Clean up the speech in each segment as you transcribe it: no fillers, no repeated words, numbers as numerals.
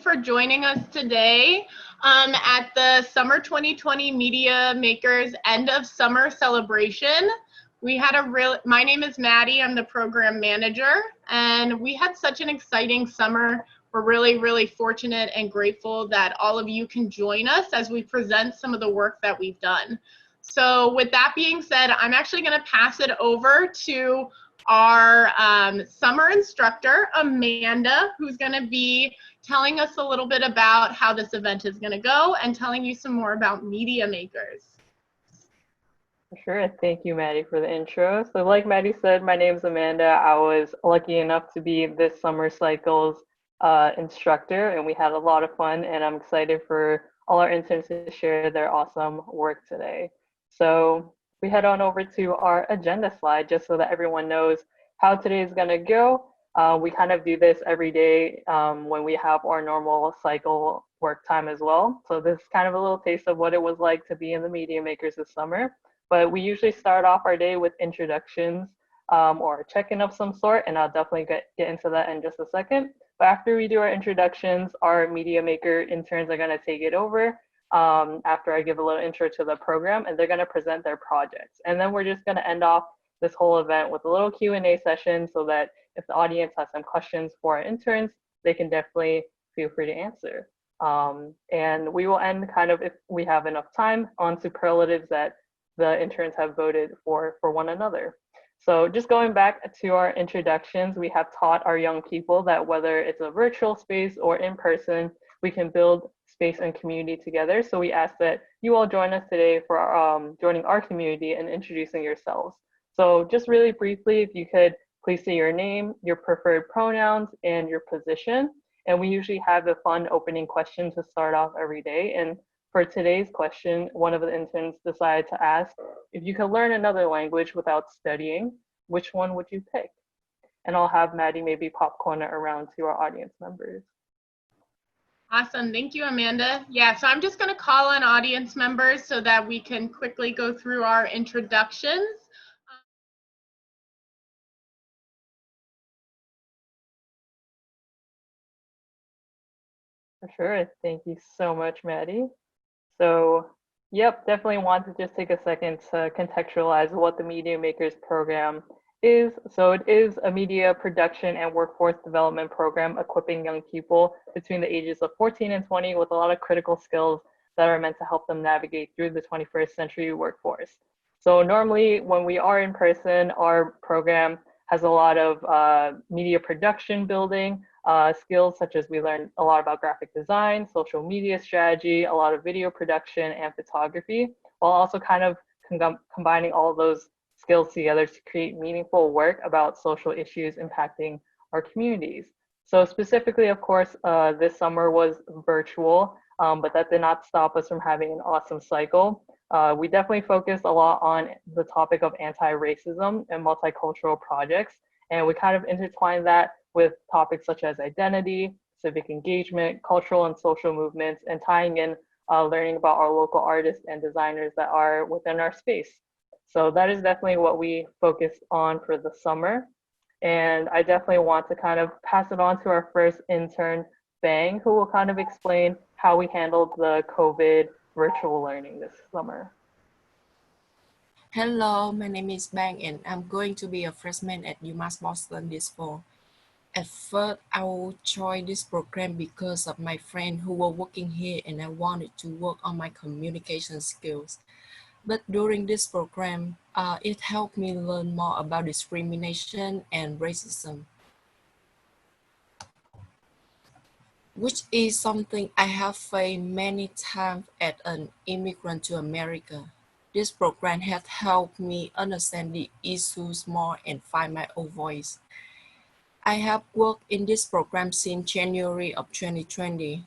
for joining us today at the Summer 2020 Media Makers End of Summer Celebration. My name is Maddie, I'm the program manager, and we had such an exciting summer. We're really fortunate and grateful that all of you can join us as we present some of the work that we've done. So with that being said, I'm actually going to pass it over to our summer instructor, Amanda, who's going to be telling us a little bit about how this event is going to go and telling you some more about Media Makers. Sure. Thank you, Maddie, for the intro. So like Maddie said, my name is Amanda. I was lucky enough to be this summer cycle's instructor, and we had a lot of fun, and I'm excited for all our interns to share their awesome work today. So we head on over to our agenda slide just so that everyone knows how today is going to go. We kind of do this every day when we have our normal cycle work time as well. So this is kind of a little taste of what it was like to be in the Media Makers this summer. But we usually start off our day with introductions or a check-in of some sort, and I'll definitely get into that in just a second. But after we do our introductions, our Media Maker interns are going to take it over after I give a little intro to the program, and they're going to present their projects. And then we're just going to end off this whole event with a little Q&A session so that if the audience has some questions for our interns, they can definitely feel free to answer. And we will end kind of, if we have enough time, on superlatives that the interns have voted for one another. So just going back to our introductions, we have taught our young people that whether it's a virtual space or in person, we can build space and community together. So we ask that you all join us today for joining our community and introducing yourselves. So just really briefly, if you could please say your name, your preferred pronouns, and your position. And we usually have a fun opening question to start off every day. And for today's question, one of the interns decided to ask, if you could learn another language without studying, which one would you pick? And I'll have Maddie maybe popcorn it around to our audience members. Awesome, thank you, Amanda. Yeah, so I'm just gonna call on audience members so that we can quickly go through our introductions. For sure, thank you so much, Maddie. So, yep, definitely want to just take a second to contextualize what the Media Makers program is. So it is a media production and workforce development program equipping young people between the ages of 14 and 20 with a lot of critical skills that are meant to help them navigate through the 21st century workforce. So normally when we are in person, our program has a lot of media production building, skills such as we learn a lot about graphic design, social media strategy, a lot of video production and photography, while also kind of combining all of those skills together to create meaningful work about social issues impacting our communities. So specifically, of course, this summer was virtual, but that did not stop us from having an awesome cycle. We definitely focused a lot on the topic of anti-racism and multicultural projects, and we kind of intertwined that with topics such as identity, civic engagement, cultural and social movements, and tying in learning about our local artists and designers that are within our space. So that is definitely what we focused on for the summer. And I definitely want to kind of pass it on to our first intern, Bang, who will kind of explain how we handled the COVID virtual learning this summer. Hello, my name is Bang and I'm going to be a freshman at UMass Boston this fall. At first, I joined this program because of my friend who were working here and I wanted to work on my communication skills. But during this program, it helped me learn more about discrimination and racism, which is something I have faced many times as an immigrant to America. This program has helped me understand the issues more and find my own voice. I have worked in this program since January of 2020.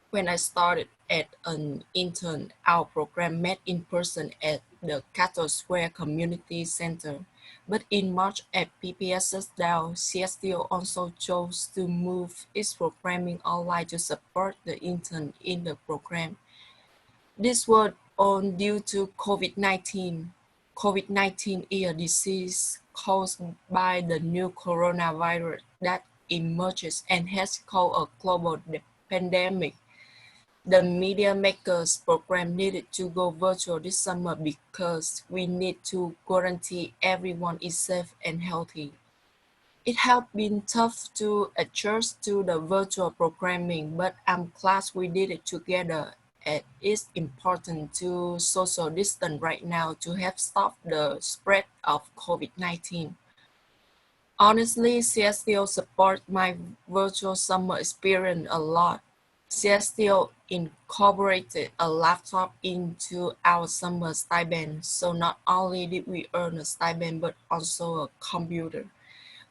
When I started as an intern, our program met in person at the Cattle Square Community Center. But in March, as PPS shut down, CSTO also chose to move its programming online to support the intern in the program. This was all due to COVID-19. COVID-19 is a disease caused by the new coronavirus that emerges and has caused a global pandemic. The Media Makers program needed to go virtual this summer because we need to guarantee everyone is safe and healthy. It has been tough to adjust to the virtual programming, but I'm glad we did it together. It's important to social distance right now to help stop the spread of COVID-19. Honestly, CSTO support my virtual summer experience a lot. CSTO incorporated a laptop into our summer stipend, so not only did we earn a stipend, but also a computer.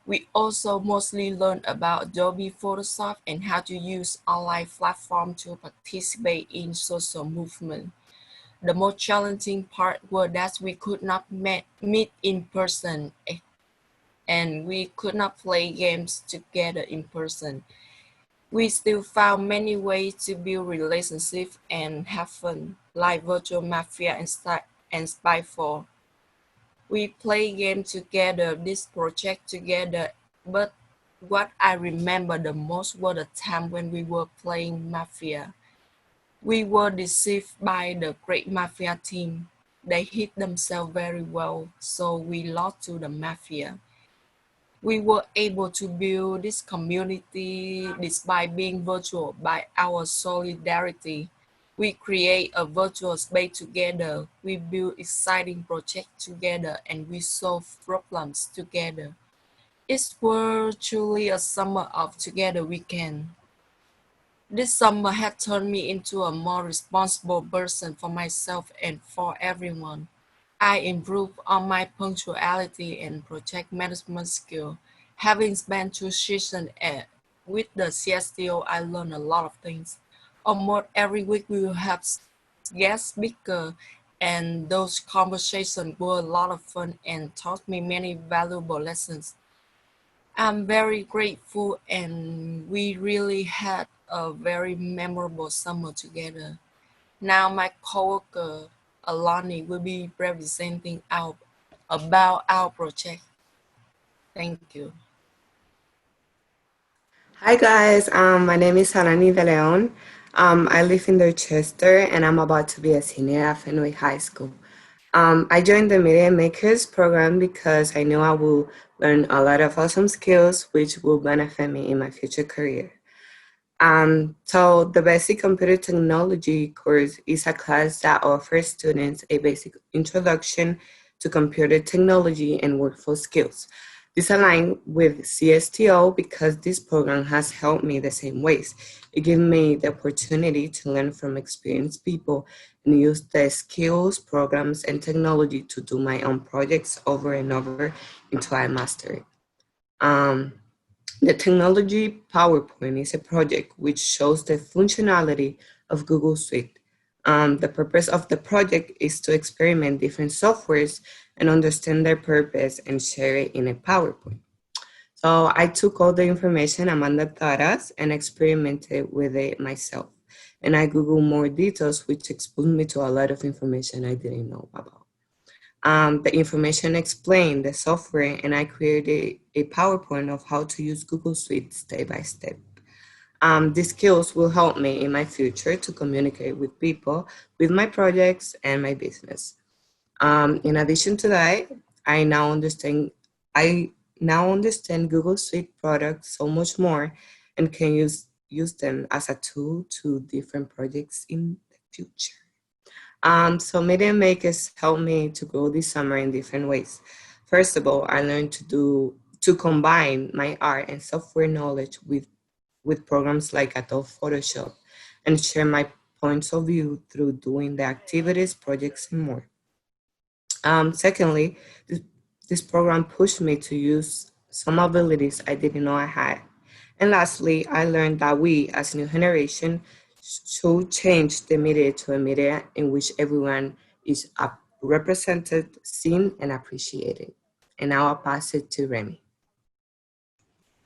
We also mostly learned about Adobe Photoshop and how to use online platform to participate in social movement. The most challenging part was that we could not meet in person and we could not play games together in person. We still found many ways to build relationships and have fun, like virtual Mafia and Spyfall. We play games together, this project together, but what I remember the most was the time when we were playing Mafia. We were deceived by the great Mafia team. They hit themselves very well, so we lost to the Mafia. We were able to build this community despite being virtual by our solidarity. We create a virtual space together, we build exciting projects together, and we solve problems together. It's virtually a summer of together weekend. This summer has turned me into a more responsible person for myself and for everyone. I improved on my punctuality and project management skill. Having spent 2 seasons with the CSTO, I learned a lot of things. Almost every week we will have guest speaker, and those conversations were a lot of fun and taught me many valuable lessons. I'm very grateful, and we really had a very memorable summer together. Now my coworker Alani will be representing about our project. Thank you. Hi guys, my name is Alani De Leon. I live in Dorchester and I'm about to be a senior at Fenway High School. I joined the Media Makers program because I knew I will learn a lot of awesome skills which will benefit me in my future career. So the basic computer technology course is a class that offers students a basic introduction to computer technology and workforce skills. This aligns with CSTO because this program has helped me the same ways. It gives me the opportunity to learn from experienced people and use the skills, programs, and technology to do my own projects over and over until I master it. Um, the technology PowerPoint is a project which shows the functionality of Google Suite. The purpose of the project is to experiment different softwares and understand their purpose and share it in a PowerPoint. So I took all the information Amanda taught us and experimented with it myself. And I Googled more details, which exposed me to a lot of information I didn't know about. The information explained the software, and I created a PowerPoint of how to use Google Suite step by step. These skills will help me in my future to communicate with people, with my projects, and my business. In addition to that, I now understand Google Suite products so much more and can use them as a tool to different projects in the future. So Media Makers helped me to grow this summer in different ways. First of all, I learned to combine my art and software knowledge with programs like Adobe Photoshop and share my points of view through doing the activities, projects, and more. Secondly, this program pushed me to use some abilities I didn't know I had. And lastly, I learned that we, as new generation, should change the media to a media in which everyone is represented, seen, and appreciated. And now I'll pass it to Remy.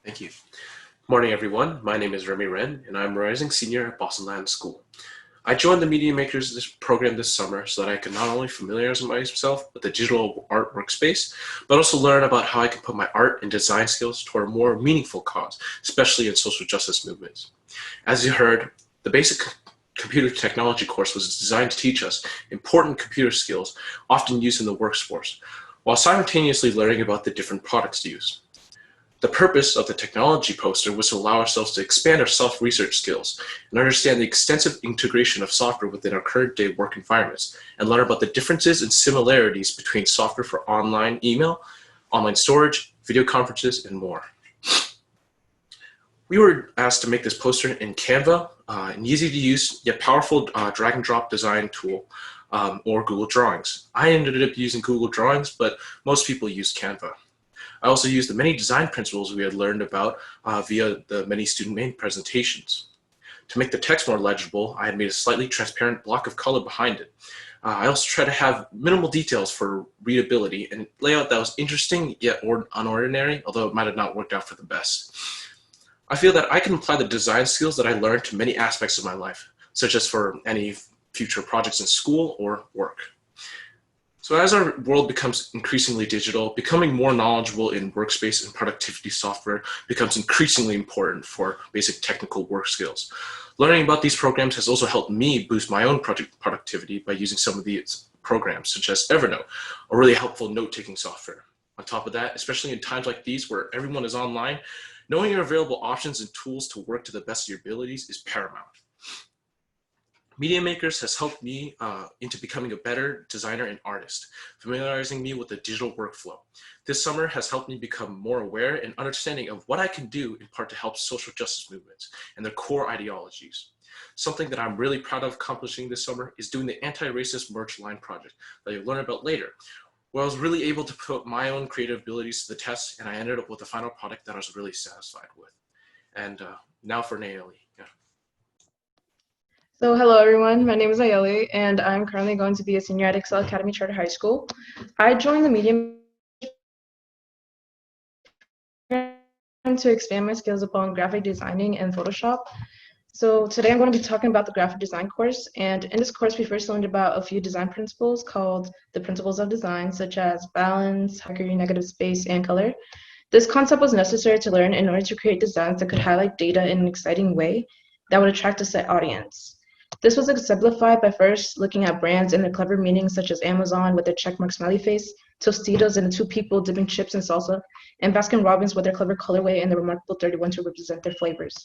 Thank you. Good morning, everyone. My name is Remy Wren, and I'm a rising senior at Boston School. I joined the Media Makers program this summer so that I could not only familiarize myself with the digital art workspace, but also learn about how I can put my art and design skills toward a more meaningful cause, especially in social justice movements. As you heard, the basic computer technology course was designed to teach us important computer skills often used in the workforce, while simultaneously learning about the different products used. The purpose of the technology poster was to allow ourselves to expand our self-research skills and understand the extensive integration of software within our current day work environments and learn about the differences and similarities between software for online email, online storage, video conferences, and more. We were asked to make this poster in Canva, an easy to use yet powerful drag and drop design tool, or Google Drawings. I ended up using Google Drawings, but most people use Canva. I also used the many design principles we had learned about via the many student-made presentations. To make the text more legible, I had made a slightly transparent block of color behind it. I also tried to have minimal details for readability and layout that was interesting yet unordinary, although it might have not worked out for the best. I feel that I can apply the design skills that I learned to many aspects of my life, such as for any future projects in school or work. So as our world becomes increasingly digital, becoming more knowledgeable in workspace and productivity software becomes increasingly important for basic technical work skills. Learning about these programs has also helped me boost my own project productivity by using some of these programs, such as Evernote, a really helpful note-taking software. On top of that, especially in times like these where everyone is online, knowing your available options and tools to work to the best of your abilities is paramount. Media Makers has helped me into becoming a better designer and artist, familiarizing me with the digital workflow. This summer has helped me become more aware and understanding of what I can do in part to help social justice movements and their core ideologies. Something that I'm really proud of accomplishing this summer is doing the anti-racist merch line project that you'll learn about later, where I was really able to put my own creative abilities to the test, and I ended up with a final product that I was really satisfied with. And now for Naomi. Yeah. So hello everyone, my name is Ayeli and I'm currently going to be a senior at Excel Academy Charter High School. I joined the media to expand my skills upon graphic designing and Photoshop. So today I'm going to be talking about the graphic design course, and in this course we first learned about a few design principles called the principles of design, such as balance, hierarchy, negative space, and color. This concept was necessary to learn in order to create designs that could highlight data in an exciting way that would attract a set audience. This was exemplified by first looking at brands and their clever meanings, such as Amazon with their checkmark smiley face, Tostitos and the two people dipping chips in salsa, and Baskin-Robbins with their clever colorway and the remarkable 31 to represent their flavors.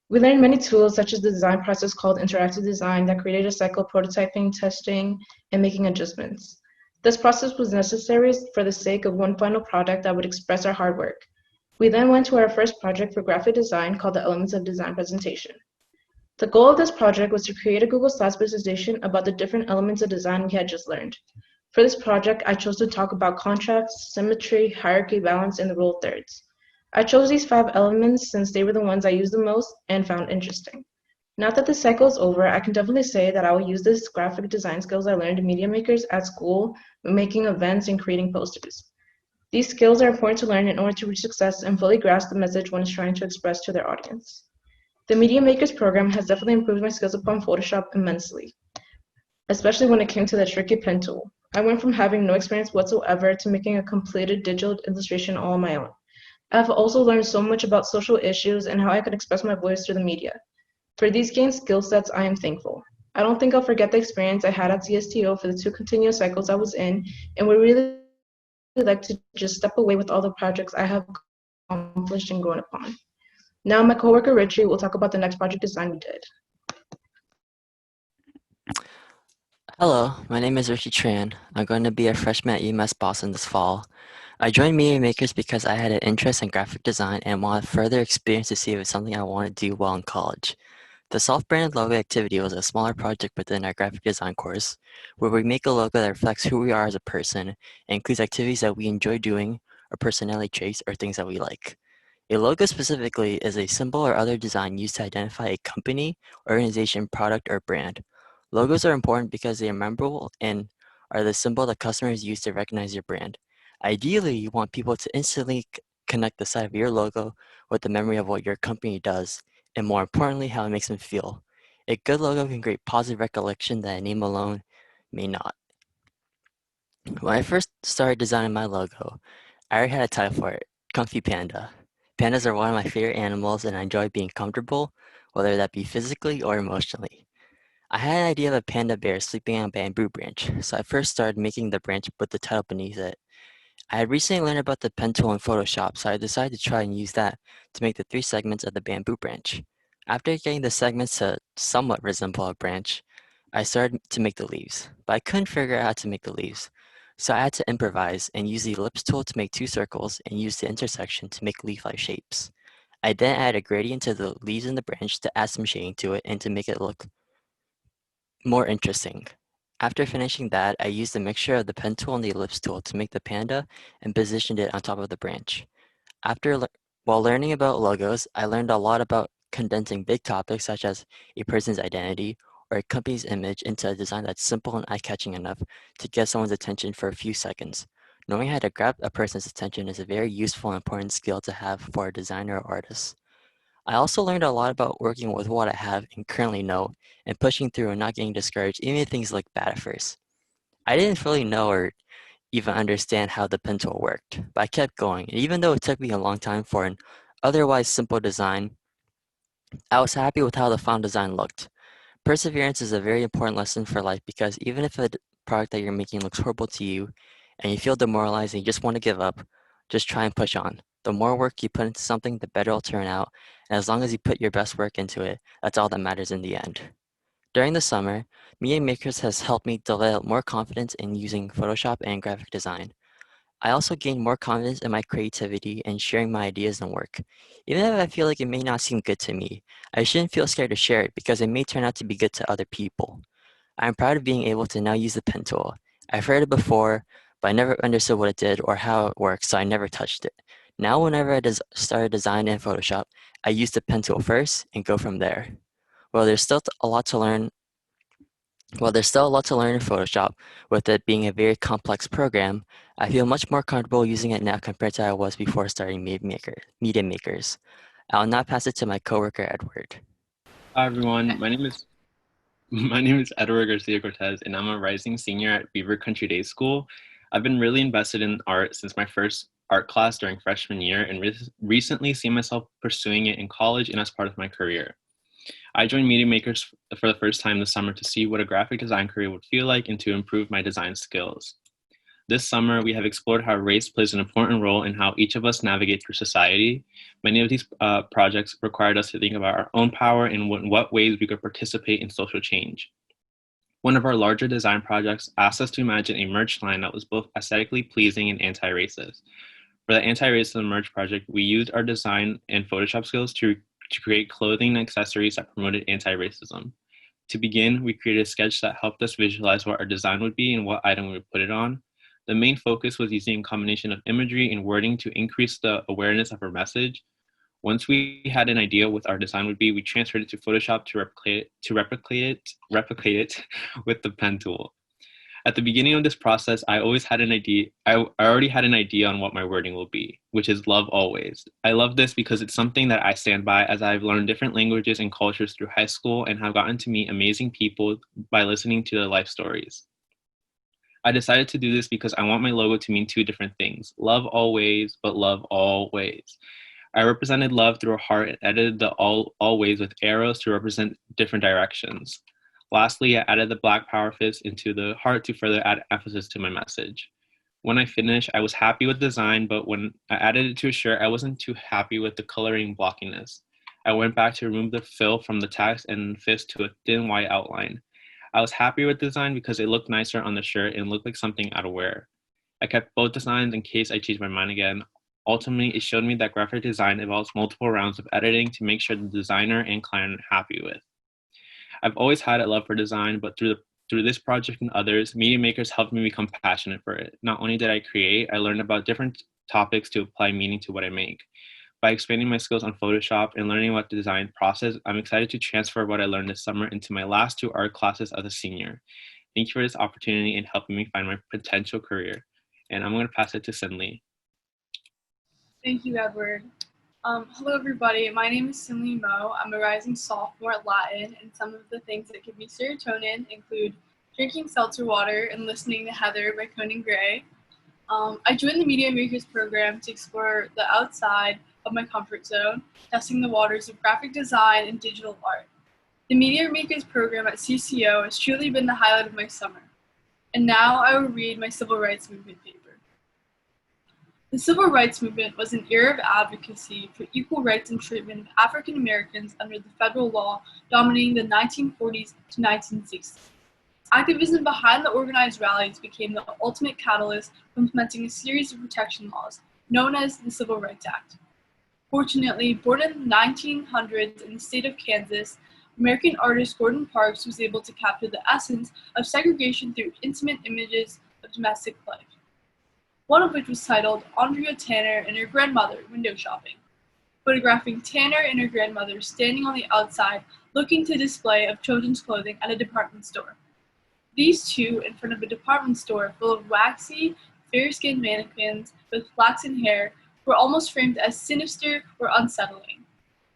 We learned many tools such as the design process called interactive design that created a cycle of prototyping, testing, and making adjustments. This process was necessary for the sake of one final product that would express our hard work. We then went to our first project for graphic design called the Elements of Design presentation. The goal of this project was to create a Google Slides presentation about the different elements of design we had just learned. For this project, I chose to talk about contrast, symmetry, hierarchy, balance, and the rule of thirds. I chose these 5 elements since they were the ones I used the most and found interesting. Now that the cycle is over, I can definitely say that I will use this graphic design skills I learned in Media Makers at school when making events and creating posters. These skills are important to learn in order to reach success and fully grasp the message one is trying to express to their audience. The Media Makers program has definitely improved my skills upon Photoshop immensely, especially when it came to the tricky pen tool. I went from having no experience whatsoever to making a completed digital illustration all on my own. I have also learned so much about social issues and how I could express my voice through the media. For these gained skill sets, I am thankful. I don't think I'll forget the experience I had at CSTO for the 2 continuous cycles I was in, and would really like to just step away with all the projects I have accomplished and grown upon. Now my coworker Richie will talk about the next project design we did. Hello, my name is Richie Tran. I'm going to be a freshman at UMass Boston this fall. I joined Media Makers because I had an interest in graphic design and wanted further experience to see if it's something I want to do while in college. The self-branded logo activity was a smaller project within our graphic design course, where we make a logo that reflects who we are as a person and includes activities that we enjoy doing, or personality traits, or things that we like. A logo specifically is a symbol or other design used to identify a company, organization, product, or brand. Logos are important because they are memorable and are the symbol that customers use to recognize your brand. Ideally, you want people to instantly connect the side of your logo with the memory of what your company does, and more importantly, how it makes them feel. A good logo can create positive recollection that a name alone may not. When I first started designing my logo, I already had a title for it, Comfy Panda. Pandas are one of my favorite animals and I enjoy being comfortable, whether that be physically or emotionally. I had an idea of a panda bear sleeping on a bamboo branch, so I first started making the branch with the title beneath it. I had recently learned about the pen tool in Photoshop, so I decided to try and use that to make the three segments of the bamboo branch. After getting the segments to somewhat resemble a branch, I started to make the leaves, but I couldn't figure out how to make the leaves. So I had to improvise and use the ellipse tool to make two circles and use the intersection to make leaf-like shapes. I then added a gradient to the leaves in the branch to add some shading to it and to make it look more interesting. After finishing that, I used a mixture of the pen tool and the ellipse tool to make the panda and positioned it on top of the branch. While learning about logos, I learned a lot about condensing big topics such as a person's identity or a company's image into a design that's simple and eye-catching enough to get someone's attention for a few seconds. Knowing how to grab a person's attention is a very useful and important skill to have for a designer or artist. I also learned a lot about working with what I have and currently know and pushing through and not getting discouraged even if things look bad at first. I didn't fully know or even understand how the pen tool worked, but I kept going, and even though it took me a long time for an otherwise simple design, I was happy with how the final design looked. Perseverance is a very important lesson for life because even if a product that you're making looks horrible to you and you feel demoralized and you just want to give up, just try and push on. The more work you put into something, the better it'll turn out, and as long as you put your best work into it, that's all that matters in the end. During the summer, Media Makers has helped me develop more confidence in using Photoshop and graphic design. I also gained more confidence in my creativity and sharing my ideas and work. Even if I feel like it may not seem good to me, I shouldn't feel scared to share it because it may turn out to be good to other people. I am proud of being able to now use the pen tool. I've heard it before, but I never understood what it did or how it works, so I never touched it. Now, whenever I start a design in Photoshop, I use the pen tool first and go from there. Well, there's still a lot to learn there's still a lot to learn in Photoshop, with it being a very complex program. I feel much more comfortable using it now compared to I was before starting Media Makers. I'll now pass it to my coworker, Edward. Hi everyone, my name is my name is Edward Garcia Cortez, and I'm a rising senior at Beaver Country Day School. I've been really invested in art since my first art class during freshman year, and recently seen myself pursuing it in college and as part of my career. I joined Media Makers for the first time this summer to see what a graphic design career would feel like and to improve my design skills. This summer, we have explored how race plays an important role in how each of us navigate through society. Many of these projects required us to think about our own power and in what ways we could participate in social change. One of our larger design projects asked us to imagine a merch line that was both aesthetically pleasing and anti-racist. For the anti-racism merch project, we used our design and Photoshop skills to create clothing and accessories that promoted anti-racism. To begin, we created a sketch that helped us visualize what our design would be and what item we would put it on. The main focus was using a combination of imagery and wording to increase the awareness of our message. Once we had an idea what our design would be, we transferred it to Photoshop to replicate it with the pen tool. At the beginning of this process, I always had an idea. I already had an idea on what my wording will be, which is love always. I love this because it's something that I stand by, as I've learned different languages and cultures through high school and have gotten to meet amazing people by listening to their life stories. I decided to do this because I want my logo to mean two different things: love always, but love always. I represented love through a heart and edited the always with arrows to represent different directions. Lastly, I added the black power fist into the heart to further add emphasis to my message. When I finished, I was happy with the design, but when I added it to a shirt, I wasn't too happy with the coloring blockiness. I went back to remove the fill from the text and fist to a thin white outline. I was happy with the design because it looked nicer on the shirt and looked like something I'd wear. I kept both designs in case I changed my mind again. Ultimately, it showed me that graphic design involves multiple rounds of editing to make sure the designer and client are happy with. I've always had a love for design, but through this project and others, Media Makers helped me become passionate for it. Not only did I create, I learned about different topics to apply meaning to what I make. By expanding my skills on Photoshop and learning about the design process, I'm excited to transfer what I learned this summer into my last two art classes as a senior. Thank you for this opportunity and helping me find my potential career. And I'm going to pass it to Cindy. Thank you, Edward. Hello everybody, my name is Cindy Mo. I'm a rising sophomore at Latin, and some of the things that give me serotonin include drinking seltzer water and listening to Heather by Conan Gray. I joined the Media Makers program to explore the outside of my comfort zone, testing the waters of graphic design and digital art. The Media Makers program at CCO has truly been the highlight of my summer. And now I will read my civil rights movement paper. The civil rights movement was an era of advocacy for equal rights and treatment of African Americans under the federal law dominating the 1940s to 1960s. Activism behind the organized rallies became the ultimate catalyst for implementing a series of protection laws, known as the Civil Rights Act. Fortunately, born in the 1900s in the state of Kansas, American artist Gordon Parks was able to capture the essence of segregation through intimate images of domestic life. One of which was titled Andrea Tanner and Her Grandmother Window Shopping, photographing Tanner and her grandmother standing on the outside looking to display of children's clothing at a department store. These two, in front of a department store full of waxy, fair-skinned mannequins with flaxen hair, were almost framed as sinister or unsettling.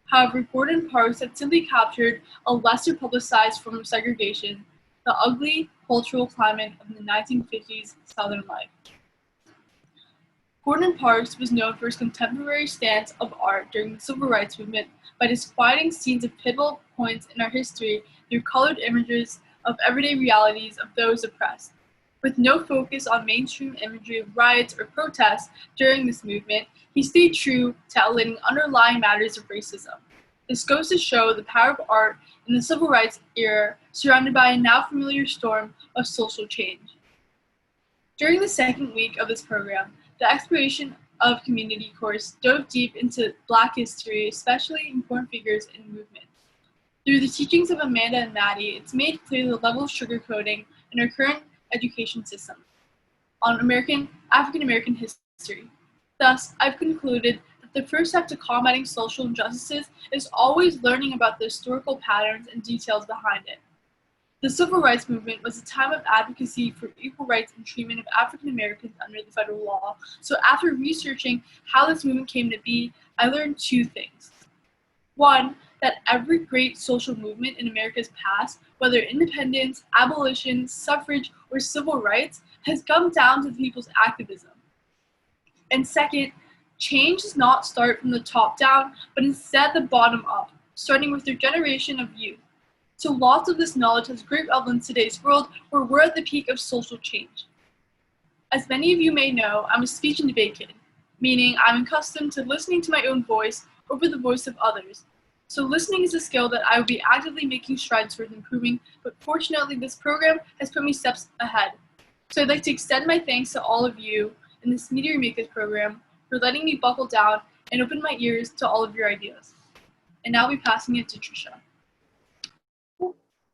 However, Gordon Parks had simply captured a lesser publicized form of segregation, the ugly cultural climate of the 1950s Southern life. Gordon Parks was known for his contemporary stance of art during the Civil Rights Movement by disquieting scenes of pivotal points in our history through colored images of everyday realities of those oppressed. With no focus on mainstream imagery of riots or protests during this movement, he stayed true to outlining underlying matters of racism. This goes to show the power of art in the Civil Rights era, surrounded by a now familiar storm of social change. During the second week of this program, the Exploration of Community course dove deep into Black history, especially important figures in movement. Through the teachings of Amanda and Maddie, it's made clear the level of sugarcoating in our current education system on African American history. Thus, I've concluded that the first step to combating social injustices is always learning about the historical patterns and details behind it. The Civil Rights Movement was a time of advocacy for equal rights and treatment of African Americans under the federal law. So after researching how this movement came to be, I learned two things. One, that every great social movement in America's past, whether independence, abolition, suffrage, or civil rights, has come down to the people's activism. And second, change does not start from the top down, but instead the bottom up, starting with their generation of youth. So lots of this knowledge has great relevance in today's world where we're at the peak of social change. As many of you may know, I'm a speech and debate kid, meaning I'm accustomed to listening to my own voice over the voice of others. So listening is a skill that I will be actively making strides towards improving, but fortunately this program has put me steps ahead. So I'd like to extend my thanks to all of you in this Media Makers program for letting me buckle down and open my ears to all of your ideas. And now I'll be passing it to Trisha.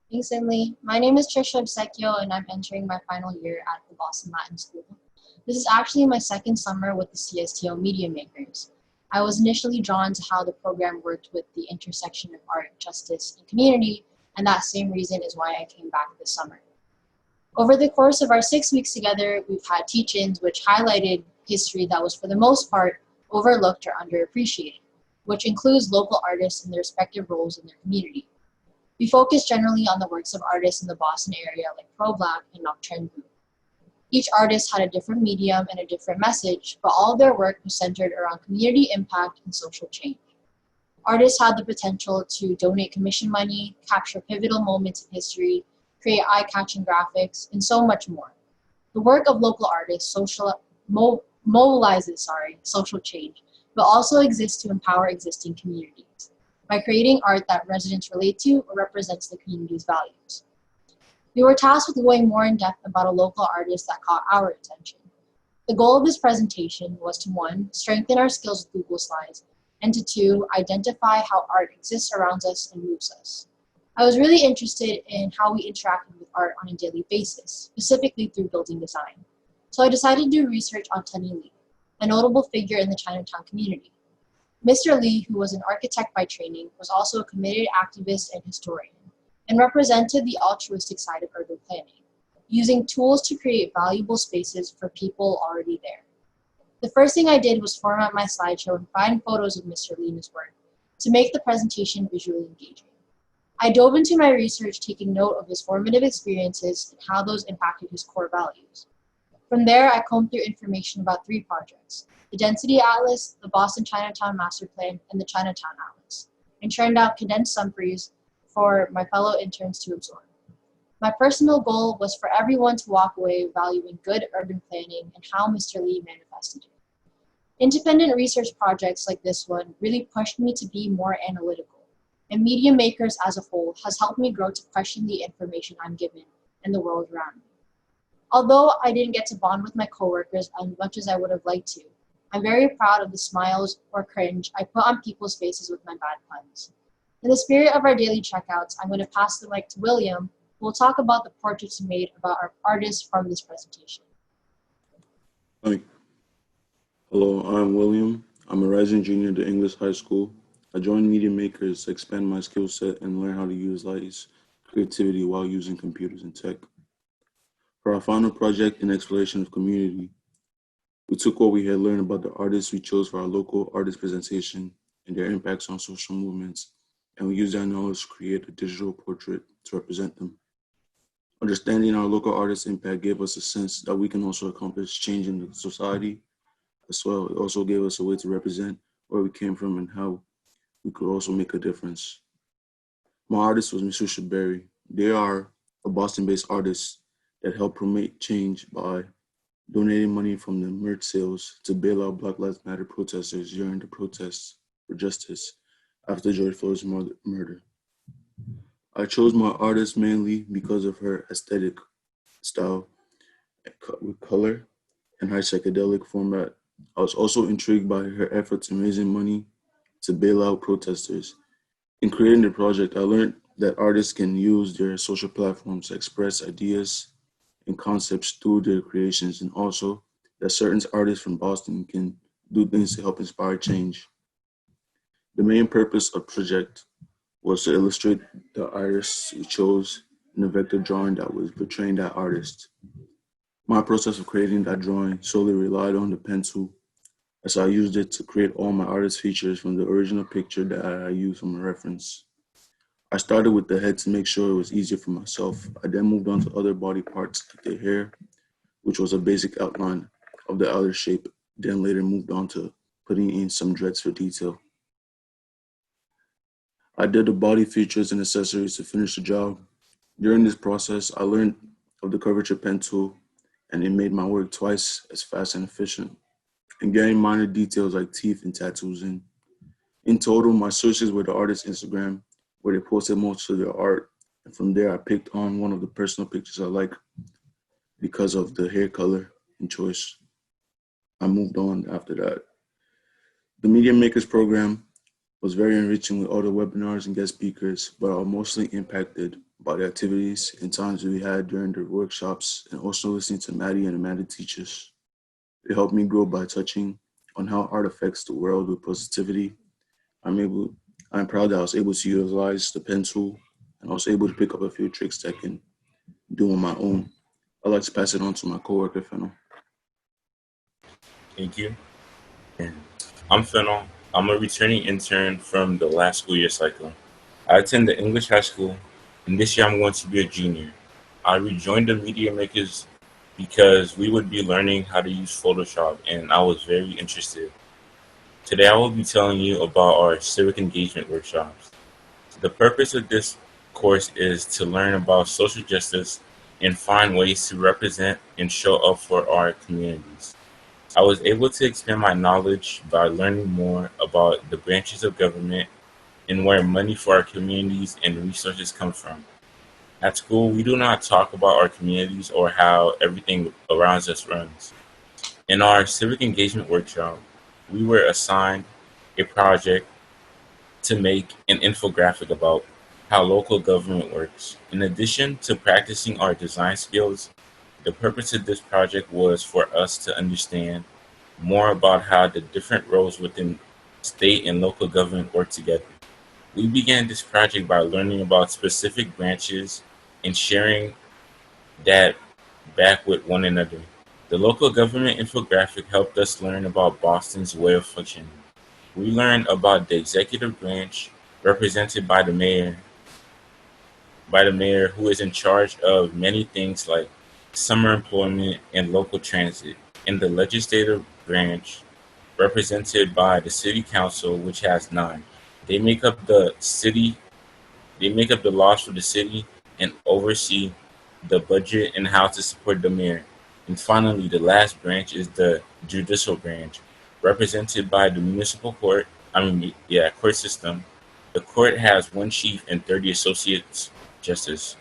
Thanks, Emily. My name is Trisha Obsequio, and I'm entering my final year at the Boston Latin School. This is actually my second summer with the CSTO Media Makers. I was initially drawn to how the program worked with the intersection of art, justice, and community, and that same reason is why I came back this summer. Over the course of our 6 weeks together, we've had teach-ins which highlighted history that was for the most part overlooked or underappreciated, which includes local artists and their respective roles in their community. We focused generally on the works of artists in the Boston area like Pro Black and Nocturne Group. Each artist had a different medium and a different message, but all of their work was centered around community impact and social change. Artists had the potential to donate commission money, capture pivotal moments in history, create eye-catching graphics, and so much more. The work of local artists mobilizes social change, but also exists to empower existing communities by creating art that residents relate to or represents the community's values. We were tasked with going more in depth about a local artist that caught our attention. The goal of this presentation was to 1, strengthen our skills with Google Slides, and to 2, identify how art exists around us and moves us. I was really interested in how we interacted with art on a daily basis, specifically through building design. So I decided to do research on Tony Lee, a notable figure in the Chinatown community. Mr. Lee, who was an architect by training, was also a committed activist and historian, and represented the altruistic side of urban planning, using tools to create valuable spaces for people already there. The first thing I did was format my slideshow and find photos of Mr. Lee and his work to make the presentation visually engaging. I dove into my research, taking note of his formative experiences and how those impacted his core values. From there, I combed through information about 3 projects: the Density Atlas, the Boston Chinatown Master Plan, and the Chinatown Atlas, and churned out condensed summaries for my fellow interns to absorb. My personal goal was for everyone to walk away valuing good urban planning and how Mr. Lee manifested it. Independent research projects like this one really pushed me to be more analytical, and media makers as a whole has helped me grow to question the information I'm given and the world around me. Although I didn't get to bond with my coworkers as much as I would have liked to, I'm very proud of the smiles or cringe I put on people's faces with my bad puns. In the spirit of our daily checkouts, I'm going to pass the mic to William, who will talk about the portraits we made about our artists from this presentation. Hi. Hello, I'm William. I'm a rising junior at the English High School. I joined Media Makers to expand my skill set and learn how to utilize creativity while using computers and tech. For our final project in exploration of community, we took what we had learned about the artists we chose for our local artist presentation and their impacts on social movements, and we used that knowledge to create a digital portrait to represent them. Understanding our local artists' impact gave us a sense that we can also accomplish change in the society as well. It also gave us a way to represent where we came from and how we could also make a difference. My artist was Mr. Shaberi. They are a Boston-based artist that helped promote change by donating money from the merch sales to bail out Black Lives Matter protesters during the protests for justice after George Floyd's murder. I chose my artist mainly because of her aesthetic style with color and her psychedelic format. I was also intrigued by her efforts in raising money to bail out protesters. In creating the project, I learned that artists can use their social platforms to express ideas and concepts through their creations, and also that certain artists from Boston can do things to help inspire change. The main purpose of the project was to illustrate the artists we chose in a vector drawing that was portraying that artist. My process of creating that drawing solely relied on the pen tool, as I used it to create all my artist features from the original picture that I used from a reference. I started with the head to make sure it was easier for myself. I then moved on to other body parts like the hair, which was a basic outline of the outer shape, then later moved on to putting in some dreads for detail. I did the body features and accessories to finish the job. During this process, I learned of the curvature pen tool, and it made my work twice as fast and efficient, and getting minor details like teeth and tattoos in. In total, my searches were the artist's Instagram, where they posted most of their art, and from there I picked on one of the personal pictures I like because of the hair color and choice. I moved on after that. The Media Makers program was very enriching with all the webinars and guest speakers, but I was mostly impacted by the activities and times we had during the workshops, and also listening to Maddie and Amanda teachers. It helped me grow by touching on how art affects the world with positivity. I'm proud that I was able to utilize the pen tool, and I was able to pick up a few tricks that I can do on my own. I'd like to pass it on to my coworker, Fennel. Thank you. I'm Fennel. I'm a returning intern from the last school year cycle. I attend the English High School, and this year I'm going to be a junior. I rejoined the Media Makers because we would be learning how to use Photoshop, and I was very interested. Today I will be telling you about our civic engagement workshops. The purpose of this course is to learn about social justice and find ways to represent and show up for our communities. I was able to expand my knowledge by learning more about the branches of government and where money for our communities and resources come from. At school, we do not talk about our communities or how everything around us runs. In our civic engagement workshop, we were assigned a project to make an infographic about how local government works. In addition to practicing our design skills, the purpose of this project was for us to understand more about how the different roles within state and local government work together. We began this project by learning about specific branches and sharing that back with one another. The local government infographic helped us learn about Boston's way of functioning. We learned about the executive branch, represented by the mayor, who is in charge of many things like summer employment and local transit, and the legislative branch, represented by the city council, which has 9. They make up the city. They make up the laws for the city and oversee the budget and how to support the mayor. And finally, the last branch is the judicial branch, represented by the municipal court. Court system. The court has 1 chief and 30 associates justice.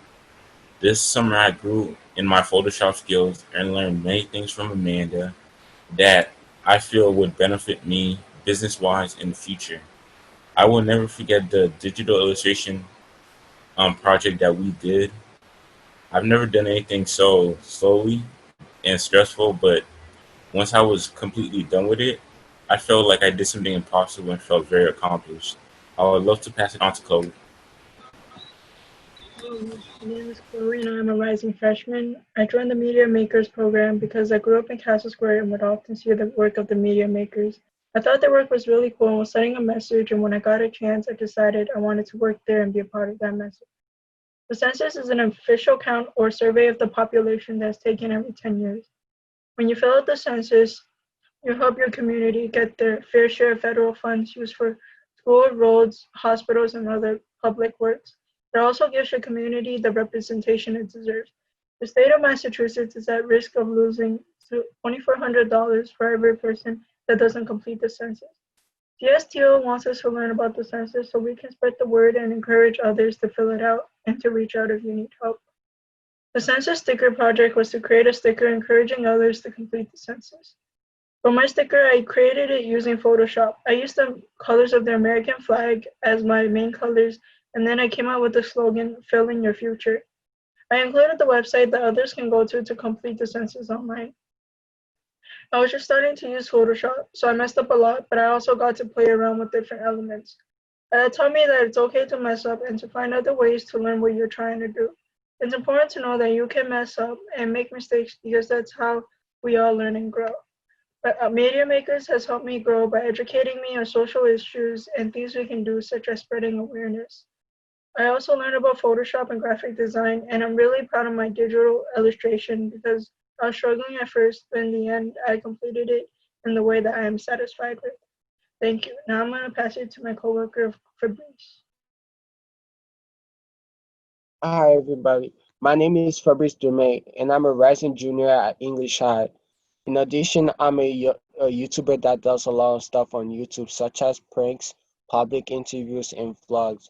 This summer, I grew in my Photoshop skills and learned many things from Amanda that I feel would benefit me business wise in the future. I will never forget the digital illustration project that we did. I've never done anything so slowly and stressful, but once I was completely done with it, I felt like I did something impossible and felt very accomplished. I would love to pass it on to Chloe. My name is Chloe and I'm a rising freshman. I joined the Media Makers program because I grew up in Castle Square and would often see the work of the media makers. I thought their work was really cool and was setting a message, and when I got a chance, I decided I wanted to work there and be a part of that message. The census is an official count or survey of the population that's taken every 10 years. When you fill out the census, you help your community get their fair share of federal funds used for school, roads, hospitals, and other public works. It also gives your community the representation it deserves. The state of Massachusetts is at risk of losing $2,400 for every person that doesn't complete the census. CSTO wants us to learn about the census so we can spread the word and encourage others to fill it out and to reach out if you need help. The census sticker project was to create a sticker encouraging others to complete the census. For my sticker, I created it using Photoshop. I used the colors of the American flag as my main colors, and then I came out with the slogan, "Fill in your future." I included the website that others can go to complete the census online. I was just starting to use Photoshop, so I messed up a lot, but I also got to play around with different elements. It taught me that it's okay to mess up and to find other ways to learn what you're trying to do. It's important to know that you can mess up and make mistakes because that's how we all learn and grow. But Media Makers has helped me grow by educating me on social issues and things we can do, such as spreading awareness. I also learned about Photoshop and graphic design, and I'm really proud of my digital illustration because I was struggling at first, but in the end, I completed it in the way that I am satisfied with. Thank you. Now I'm going to pass it to my coworker, Fabrice. Hi, everybody. My name is Fabrice Dumais, and I'm a rising junior at English High. In addition, I'm a YouTuber that does a lot of stuff on YouTube, such as pranks, public interviews, and vlogs.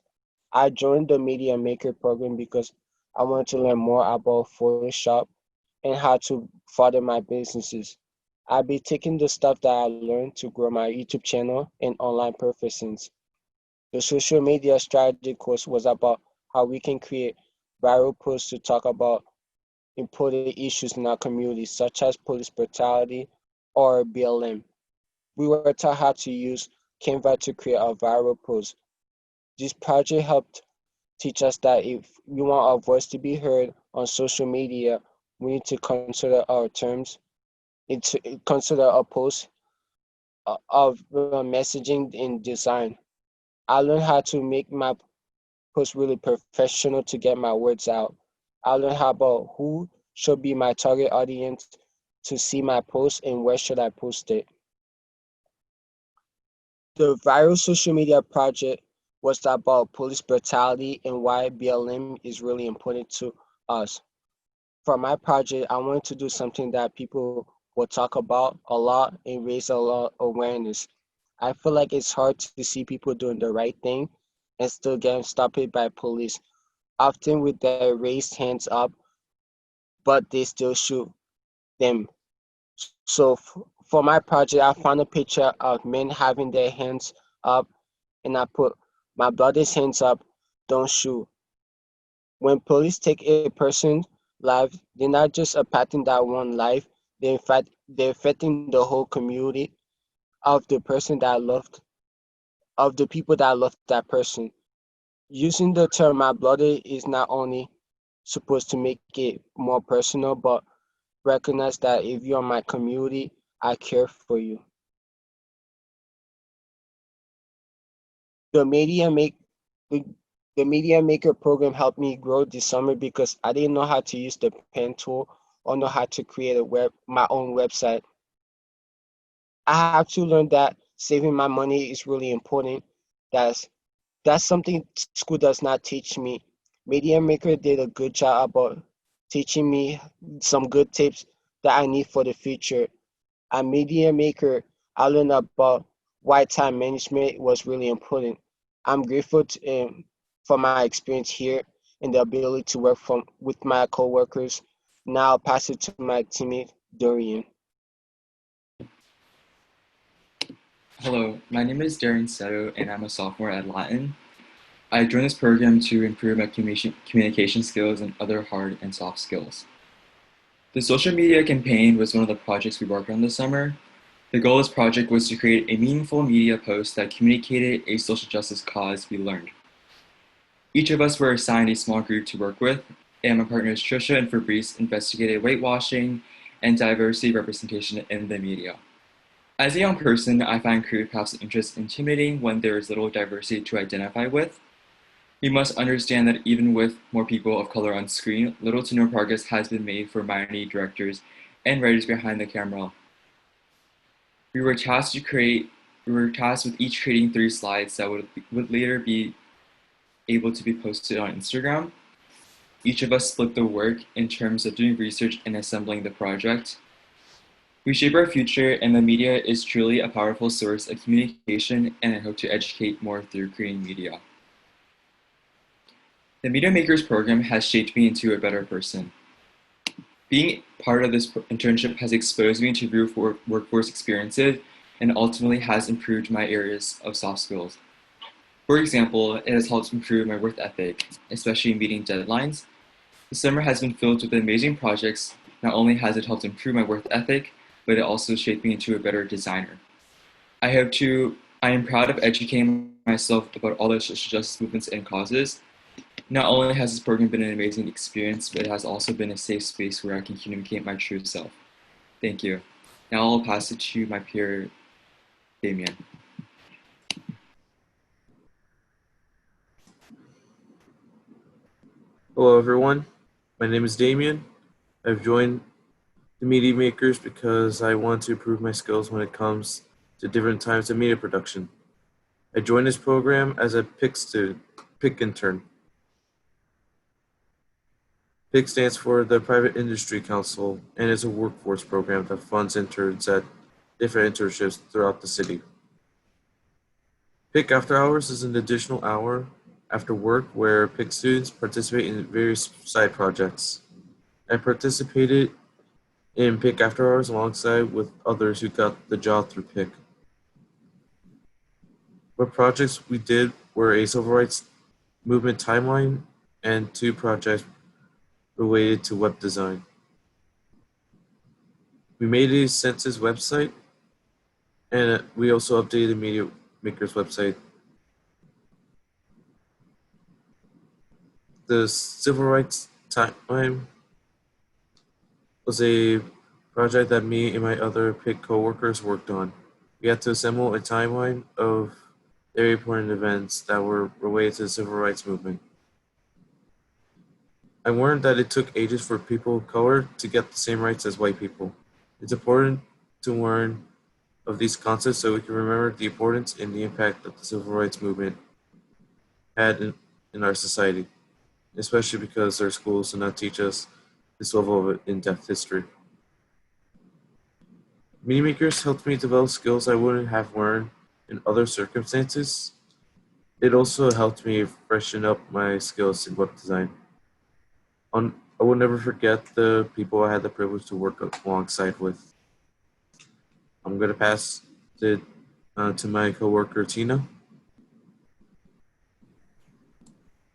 I joined the Media Maker program because I wanted to learn more about Photoshop and how to further my businesses. I'll be taking the stuff that I learned to grow my YouTube channel and online proficiency. The social media strategy course was about how we can create viral posts to talk about important issues in our community, such as police brutality or BLM. We were taught how to use Canva to create a viral post. This project helped teach us that if we want our voice to be heard on social media, we need to consider our terms, consider a post of messaging and design. I learned how to make my post really professional to get my words out. I learned how about who should be my target audience to see my post and where should I post it. The viral social media project was about police brutality and why BLM is really important to us. For my project, I wanted to do something that people will talk about a lot and raise a lot of awareness. I feel like it's hard to see people doing the right thing and still getting stopped by police, often with their raised hands up, but they still shoot them. So for my project, I found a picture of men having their hands up, and I put, "My brother's hands up, don't shoot." When police take a person's life, they're not just impacting that one life, they're affecting the whole community of the person that loved, of the people that loved that person. Using the term "my brother" is not only supposed to make it more personal, but recognize that if you're my community, I care for you. The Media Make the Media Maker program helped me grow this summer because I didn't know how to use the pen tool or know how to create my own website. I have to learn that saving my money is really important. That's something school does not teach me. Media Maker did a good job about teaching me some good tips that I need for the future. At Media Maker, I learned about why time management was really important. I'm grateful for my experience here and the ability to work with my coworkers. Now I'll pass it to my teammate, Dorian. Hello, my name is Darren Seto and I'm a sophomore at Latin. I joined this program to improve my communication skills and other hard and soft skills. The social media campaign was one of the projects we worked on this summer. The goal of this project was to create a meaningful media post that communicated a social justice cause we learned. Each of us were assigned a small group to work with, and my partners Trisha and Fabrice investigated whitewashing and diversity representation in the media. As a young person, I find career paths of interest intimidating when there is little diversity to identify with. We must understand that even with more people of color on screen, little to no progress has been made for minority directors and writers behind the camera. We were tasked with each creating 3 slides that would later be able to be posted on Instagram. Each of us split the work in terms of doing research and assembling the project. We shape our future, and the media is truly a powerful source of communication, and I hope to educate more through creating media. The Media Makers program has shaped me into a better person. Being part of this internship has exposed me to real workforce experiences and ultimately has improved my areas of soft skills. For example, it has helped improve my work ethic, especially in meeting deadlines. The summer has been filled with amazing projects. Not only has it helped improve my work ethic, but it also shaped me into a better designer. I am proud of educating myself about all the social justice movements and causes. Not only has this program been an amazing experience, but it has also been a safe space where I can communicate my true self. Thank you. Now I'll pass it to my peer, Damien. Hello everyone, my name is Damien. I've joined the Media Makers because I want to improve my skills when it comes to different types of media production. I joined this program as a PIC intern. PIC stands for the Private Industry Council and is a workforce program that funds interns at different internships throughout the city. PIC Afterhours is an additional hour after work where PIC students participate in various side projects. I participated in PIC Afterhours alongside with others who got the job through PIC. What projects we did were a civil rights movement timeline and 2 projects related to web design. We made a Census website and we also updated the Media Makers website. The civil rights timeline was a project that me and my other PIC co-workers worked on. We had to assemble a timeline of very important events that were related to the civil rights movement. I learned that it took ages for people of color to get the same rights as white people. It's important to learn of these concepts so we can remember the importance and the impact that the civil rights movement had in our society, especially because our schools do not teach us this level of in-depth history. Media Makers helped me develop skills I wouldn't have learned in other circumstances. It also helped me freshen up my skills in web design. I will never forget the people I had the privilege to work alongside with. I'm going to pass it to my coworker, Tina.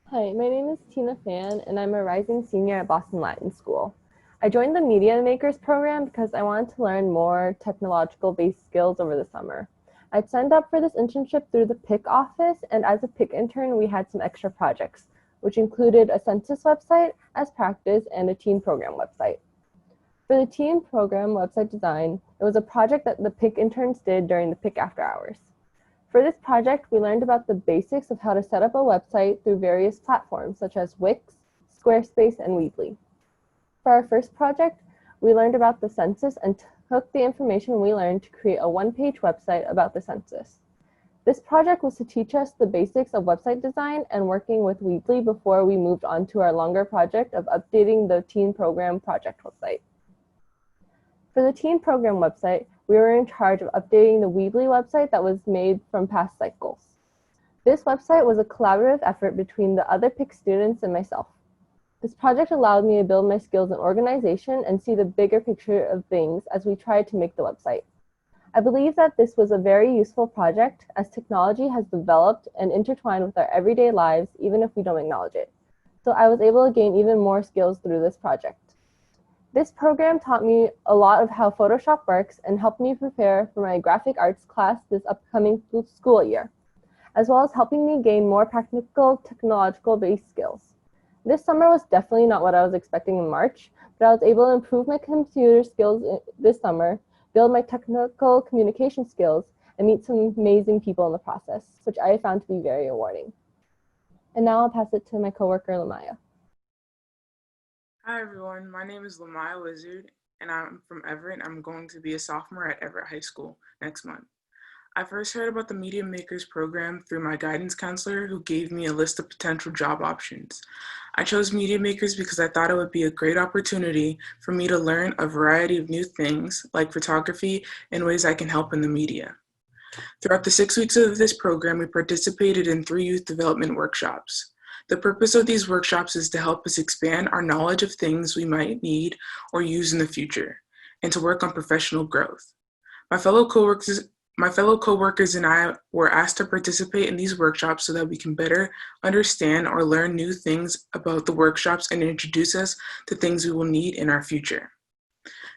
Hi, my name is Tina Fan, and I'm a rising senior at Boston Latin School. I joined the Media Makers program because I wanted to learn more technological-based skills over the summer. I'd signed up for this internship through the PIC office, and as a PIC intern, we had some extra projects, which included a Census website as practice and a teen program website. For the teen program website design, it was a project that the PIC interns did during the PIC Afterhours. For this project, we learned about the basics of how to set up a website through various platforms such as Wix, Squarespace, and Weebly. For our first project, we learned about the census and took the information we learned to create a one-page website about the census. This project was to teach us the basics of website design and working with Weebly before we moved on to our longer project of updating the teen program project website. For the teen program website, we were in charge of updating the Weebly website that was made from past cycles. This website was a collaborative effort between the other PIC students and myself. This project allowed me to build my skills in organization and see the bigger picture of things as we tried to make the website. I believe that this was a very useful project as technology has developed and intertwined with our everyday lives even if we don't acknowledge it. So I was able to gain even more skills through this project. This program taught me a lot of how Photoshop works and helped me prepare for my graphic arts class this upcoming school year, as well as helping me gain more practical technological-based skills. This summer was definitely not what I was expecting in March, but I was able to improve my computer skills this summer, build my technical communication skills, and meet some amazing people in the process, which I found to be very rewarding. And now I'll pass it to my coworker, Lamaya. Hi everyone, my name is Lamaya Wizard, and I'm from Everett. I'm going to be a sophomore at Everett High School next month. I first heard about the Media Makers program through my guidance counselor who gave me a list of potential job options. I chose Media Makers because I thought it would be a great opportunity for me to learn a variety of new things like photography and ways I can help in the media. Throughout the 6 weeks of this program, we participated in 3 youth development workshops. The purpose of these workshops is to help us expand our knowledge of things we might need or use in the future, and to work on professional growth. My fellow coworkers and I were asked to participate in these workshops so that we can better understand or learn new things about the workshops and introduce us to things we will need in our future.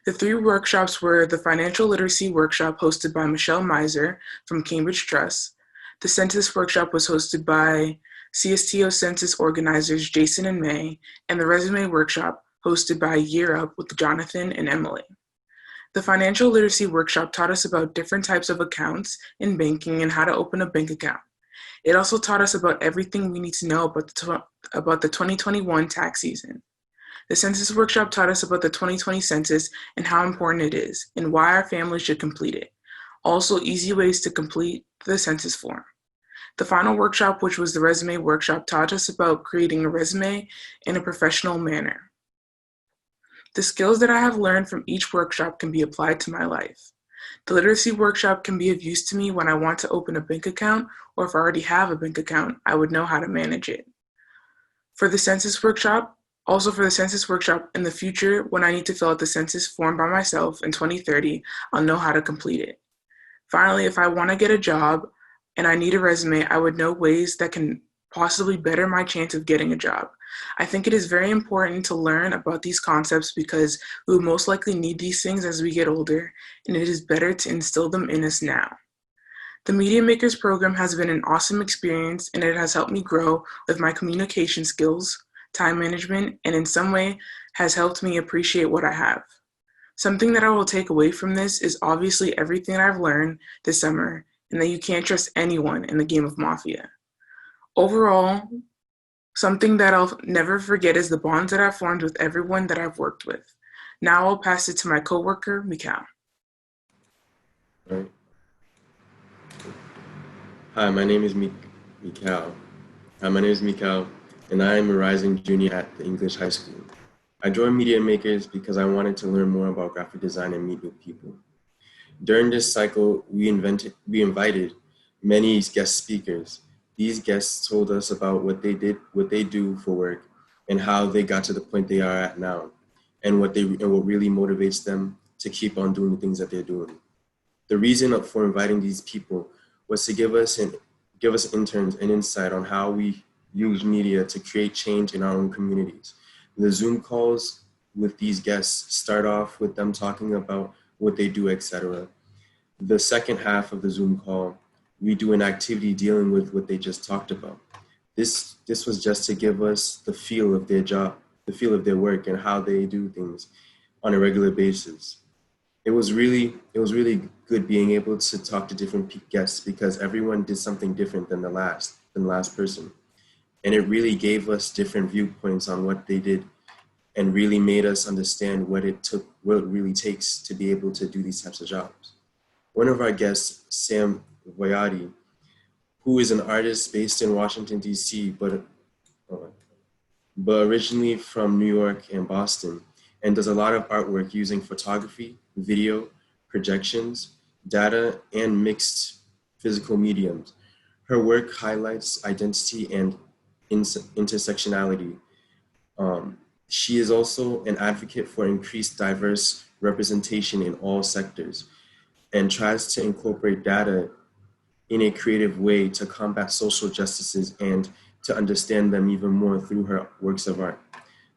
The 3 workshops were the Financial Literacy Workshop hosted by Michelle Miser from Cambridge Trust. The Census Workshop was hosted by CSTO Census organizers Jason and May, and the Resume Workshop hosted by YearUp with Jonathan and Emily. The Financial Literacy Workshop taught us about different types of accounts in banking and how to open a bank account. It also taught us about everything we need to know about the 2021 tax season. The Census Workshop taught us about the 2020 census and how important it is, and why our families should complete it. Also, easy ways to complete the census form. The final workshop, which was the Resume Workshop, taught us about creating a resume in a professional manner. The skills that I have learned from each workshop can be applied to my life. The literacy workshop can be of use to me when I want to open a bank account, or if I already have a bank account, I would know how to manage it. For the census workshop in the future, when I need to fill out the census form by myself in 2030, I'll know how to complete it. Finally, if I want to get a job and I need a resume, I would know ways that can possibly better my chance of getting a job. I think it is very important to learn about these concepts because we will most likely need these things as we get older, and it is better to instill them in us now. The Media Makers program has been an awesome experience, and it has helped me grow with my communication skills, time management, and in some way has helped me appreciate what I have. Something that I will take away from this is obviously everything I've learned this summer, and that you can't trust anyone in the game of Mafia. Overall, something that I'll never forget is the bonds that I've formed with everyone that I've worked with. Now I'll pass it to my coworker, Mikal. Right. Hi, my name is Mikal. And I am a rising junior at the English High School. I joined Media Makers because I wanted to learn more about graphic design and meet with people. During this cycle, we invited many guest speakers. These guests told us about what they do for work, and how they got to the point they are at now, and what really motivates them to keep on doing the things that they're doing. The reason for inviting these people was to give us interns an insight on how we use media to create change in our own communities. The Zoom calls with these guests start off with them talking about what they do, etc. The second half of the Zoom call, we do an activity dealing with what they just talked about. This was just to give us the feel of their job, the feel of their work and how they do things. on a regular basis. It was really good being able to talk to different guests because everyone did something different than the last person. And it really gave us different viewpoints on what they did and really made us understand what it really takes to be able to do these types of jobs. One of our guests, Sam Voyati, who is an artist based in Washington, D.C., but originally from New York and Boston, and does a lot of artwork using photography, video, projections, data, and mixed physical mediums. Her work highlights identity and intersectionality. She is also an advocate for increased diverse representation in all sectors and tries to incorporate data in a creative way to combat social justices and to understand them even more through her works of art.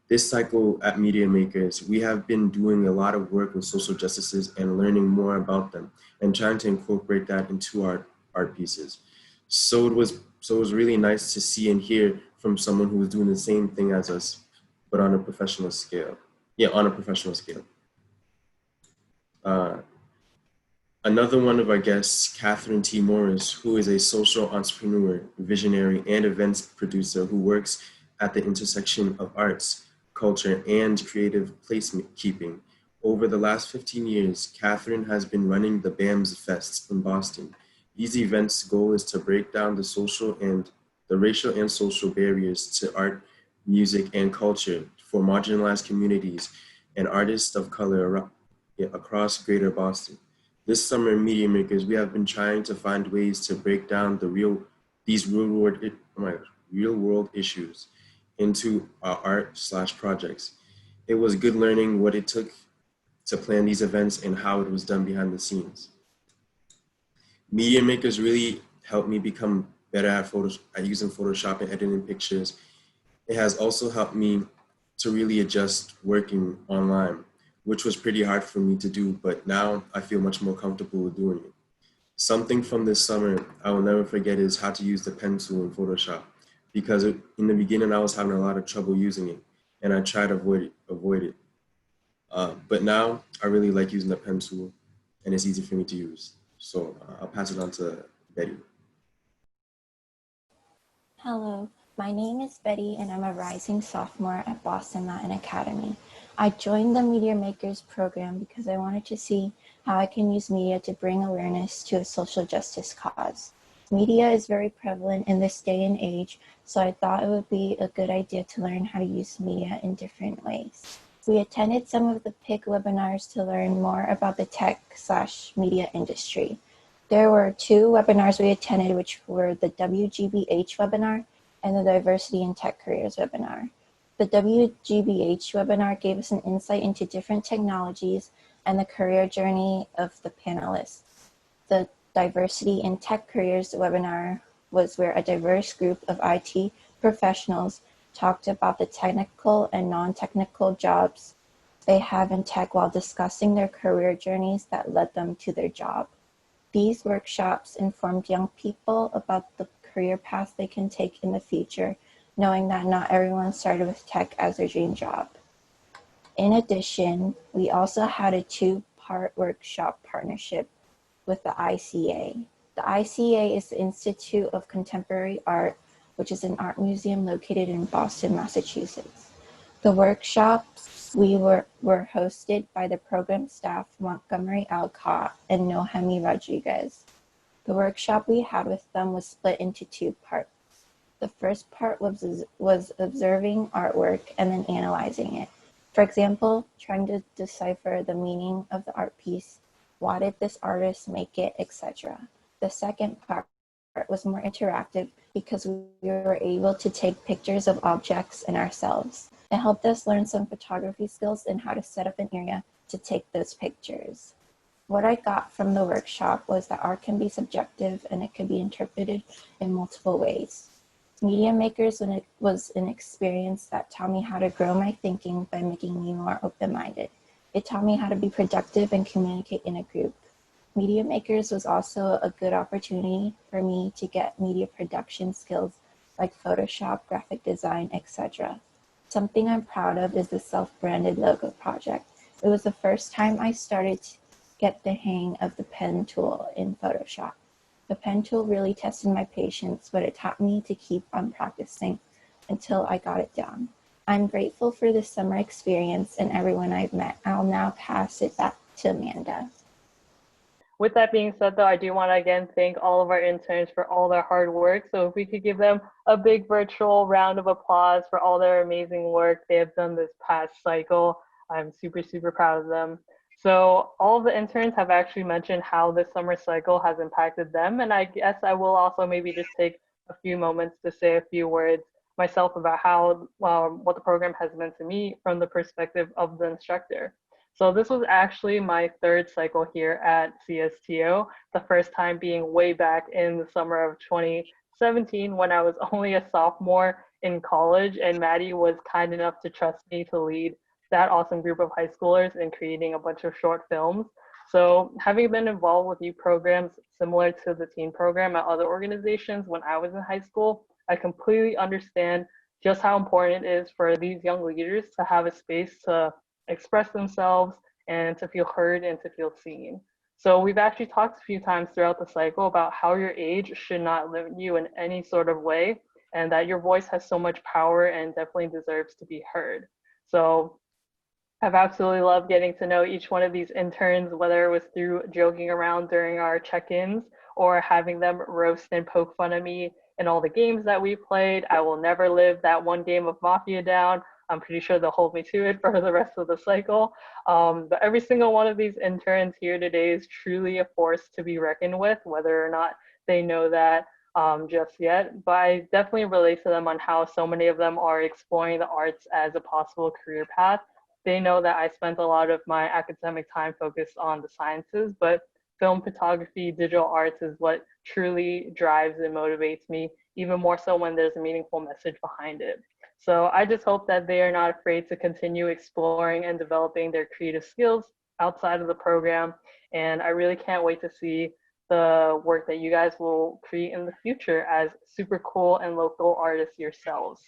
This cycle at Media Makers, we have been doing a lot of work with social justices and learning more about them and trying to incorporate that into our art pieces. So it was really nice to see and hear from someone who was doing the same thing as us, but on a professional scale. Yeah, on a professional scale. Another one of our guests, Catherine T. Morris, who is a social entrepreneur, visionary, and events producer who works at the intersection of arts, culture, and creative placekeeping. Over the last 15 years, Catherine has been running the BAMS Fest in Boston. These events' goal is to break down the racial and social barriers to art, music, and culture for marginalized communities and artists of color across Greater Boston. This summer in Media Makers, we have been trying to find ways to break down these real world issues into our art/projects. It was good learning what it took to plan these events and how it was done behind the scenes. Media Makers really helped me become better at using Photoshop and editing pictures. It has also helped me to really adjust working online, which was pretty hard for me to do, but now I feel much more comfortable with doing it. Something from this summer I will never forget is how to use the pen tool in Photoshop, because in the beginning I was having a lot of trouble using it, and I tried to avoid it. But now I really like using the pen tool, and it's easy for me to use. So I'll pass it on to Betty. Hello, my name is Betty and I'm a rising sophomore at Boston Latin Academy. I joined the Media Makers program because I wanted to see how I can use media to bring awareness to a social justice cause. Media is very prevalent in this day and age, so I thought it would be a good idea to learn how to use media in different ways. We attended some of the PIC webinars to learn more about the tech/media industry. There were 2 webinars we attended, which were the WGBH webinar and the Diversity in Tech Careers webinar. The WGBH webinar gave us an insight into different technologies and the career journey of the panelists. The Diversity in Tech Careers webinar was where a diverse group of IT professionals talked about the technical and non-technical jobs they have in tech while discussing their career journeys that led them to their job. These workshops informed young people about the career paths they can take in the future, knowing that not everyone started with tech as their dream job. In addition, we also had a 2-part workshop partnership with the ICA. The ICA is the Institute of Contemporary Art, which is an art museum located in Boston, Massachusetts. The workshops were hosted by the program staff Montgomery Alcott and Nohemi Rodriguez. The workshop we had with them was split into 2 parts. The first part was observing artwork and then analyzing it. For example, trying to decipher the meaning of the art piece, why did this artist make it, etc. The second part was more interactive because we were able to take pictures of objects and ourselves. It helped us learn some photography skills and how to set up an area to take those pictures. What I got from the workshop was that art can be subjective and it can be interpreted in multiple ways. Media Makers was an experience that taught me how to grow my thinking by making me more open-minded. It taught me how to be productive and communicate in a group. Media Makers was also a good opportunity for me to get media production skills like Photoshop, graphic design, etc. Something I'm proud of is the self-branded logo project. It It was the first time I started to get the hang of the pen tool in Photoshop. The pen tool really tested my patience, but it taught me to keep on practicing until I got it down. I'm grateful for this summer experience and everyone I've met. I'll now pass it back to Amanda. With that being said, though, I do want to again thank all of our interns for all their hard work. So if we could give them a big virtual round of applause for all their amazing work they have done this past cycle. I'm super, super proud of them. So all of the interns have actually mentioned how this summer cycle has impacted them. And I guess I will also maybe just take a few moments to say a few words myself about how what the program has meant to me from the perspective of the instructor. So this was actually my third cycle here at CSTO, the first time being way back in the summer of 2017 when I was only a sophomore in college, and Maddie was kind enough to trust me to lead that awesome group of high schoolers in creating a bunch of short films. So having been involved with youth programs similar to the teen program at other organizations when I was in high school, I completely understand just how important it is for these young leaders to have a space to express themselves and to feel heard and to feel seen. So we've actually talked a few times throughout the cycle about how your age should not limit you in any sort of way, and that your voice has so much power and definitely deserves to be heard. So I've absolutely loved getting to know each one of these interns, whether it was through joking around during our check-ins or having them roast and poke fun at me in all the games that we played. I will never live that one game of Mafia down. I'm pretty sure they'll hold me to it for the rest of the cycle. But every single one of these interns here today is truly a force to be reckoned with, whether or not they know that just yet. But I definitely relate to them on how so many of them are exploring the arts as a possible career path. They know that I spent a lot of my academic time focused on the sciences, but film, photography, digital arts is what truly drives and motivates me, even more so when there's a meaningful message behind it. So I just hope that they are not afraid to continue exploring and developing their creative skills outside of the program. And I really can't wait to see the work that you guys will create in the future as super cool and local artists yourselves.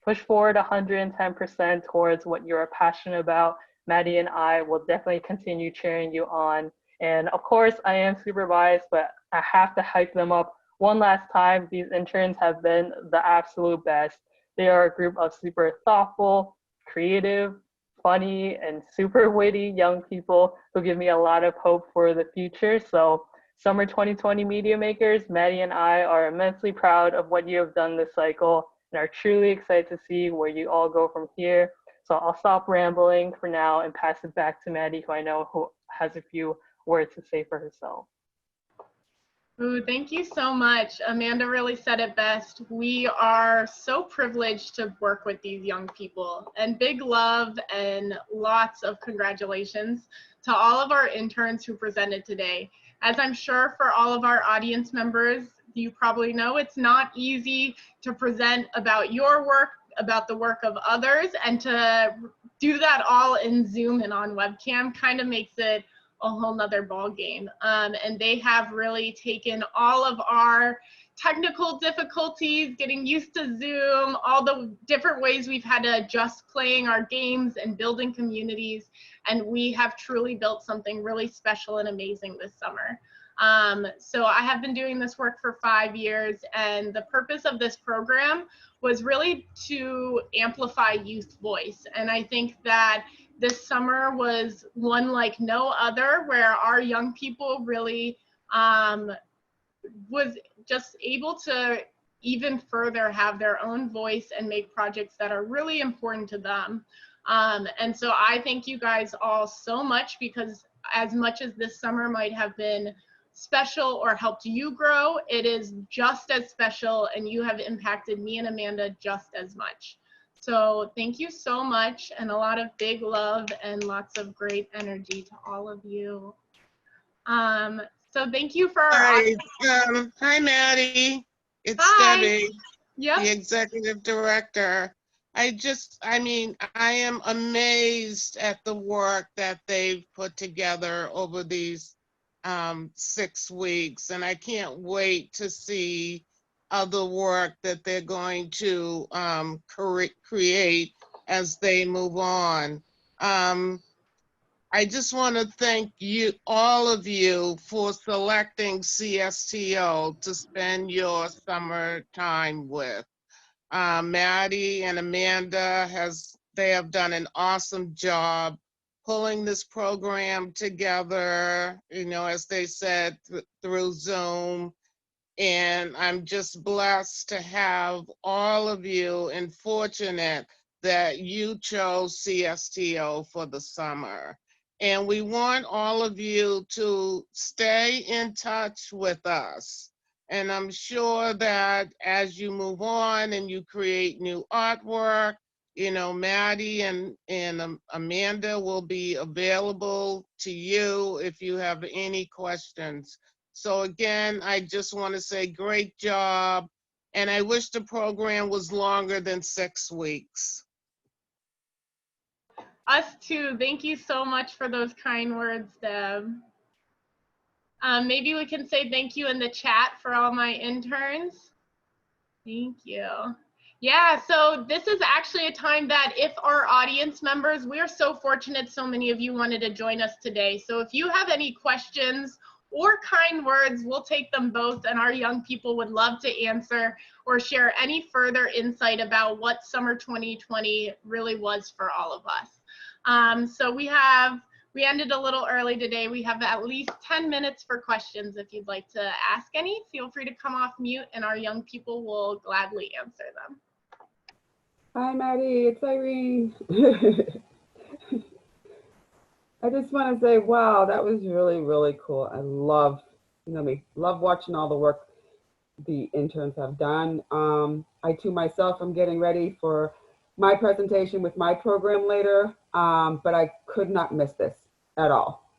Push forward 110% towards what you're passionate about. Maddie and I will definitely continue cheering you on. And of course, I am super biased, but I have to hype them up one last time. These interns have been the absolute best. They are a group of super thoughtful, creative, funny, and super witty young people who give me a lot of hope for the future. So Summer 2020 Media Makers, Maddie and I are immensely proud of what you have done this cycle and are truly excited to see where you all go from here. So I'll stop rambling for now and pass it back to Maddie, who I know who has a few words to say for herself. Ooh, thank you so much. Amanda really said it best. We are so privileged to work with these young people, and big love and lots of congratulations to all of our interns who presented today. As I'm sure for all of our audience members, you probably know it's not easy to present about your work, about the work of others, and to do that all in Zoom and on webcam kind of makes it a whole nother ball game. And they have really taken all of our technical difficulties, getting used to Zoom, all the different ways we've had to adjust playing our games and building communities. And we have truly built something really special and amazing this summer. So I have been doing this work for 5 years, and the purpose of this program was really to amplify youth voice. And I think that this summer was one like no other, where our young people really was just able to even further have their own voice and make projects that are really important to them. And so I thank you guys all so much, because as much as this summer might have been special or helped you grow, it is just as special, and you have impacted me and Amanda just as much. So thank you so much, and a lot of big love and lots of great energy to all of you. So thank you for our Hi, Maddie. It's Hi. Debbie, Yep. the executive director. I am amazed at the work that they've put together over these 6 weeks, and I can't wait to see other work that they're going to create as they move on. I just want to thank you, all of you, for selecting CSTO to spend your summer time with. Maddie and Amanda they have done an awesome job pulling this program together, you know, as they said, through Zoom. And I'm just blessed to have all of you and fortunate that you chose CSTO for the summer. And we want all of you to stay in touch with us. And I'm sure that as you move on and you create new artwork, you know, Maddie and Amanda will be available to you if you have any questions. So again, I just want to say great job. And I wish the program was longer than 6 weeks. Us too. Thank you so much for those kind words, Deb. Maybe we can say thank you in the chat for all my interns. Thank you. Yeah, so this is actually a time that if our audience members, we are so fortunate so many of you wanted to join us today. So if you have any questions or kind words, we'll take them both, and our young people would love to answer or share any further insight about what summer 2020 really was for all of us. So we ended a little early today. We have at least 10 minutes for questions. If you'd like to ask any, feel free to come off mute and our young people will gladly answer them. Hi, Maddie, it's Irene. I just want to say, wow, that was really, really cool. I love, love watching all the work the interns have done. I too myself am getting ready for my presentation with my program later, but I could not miss this at all.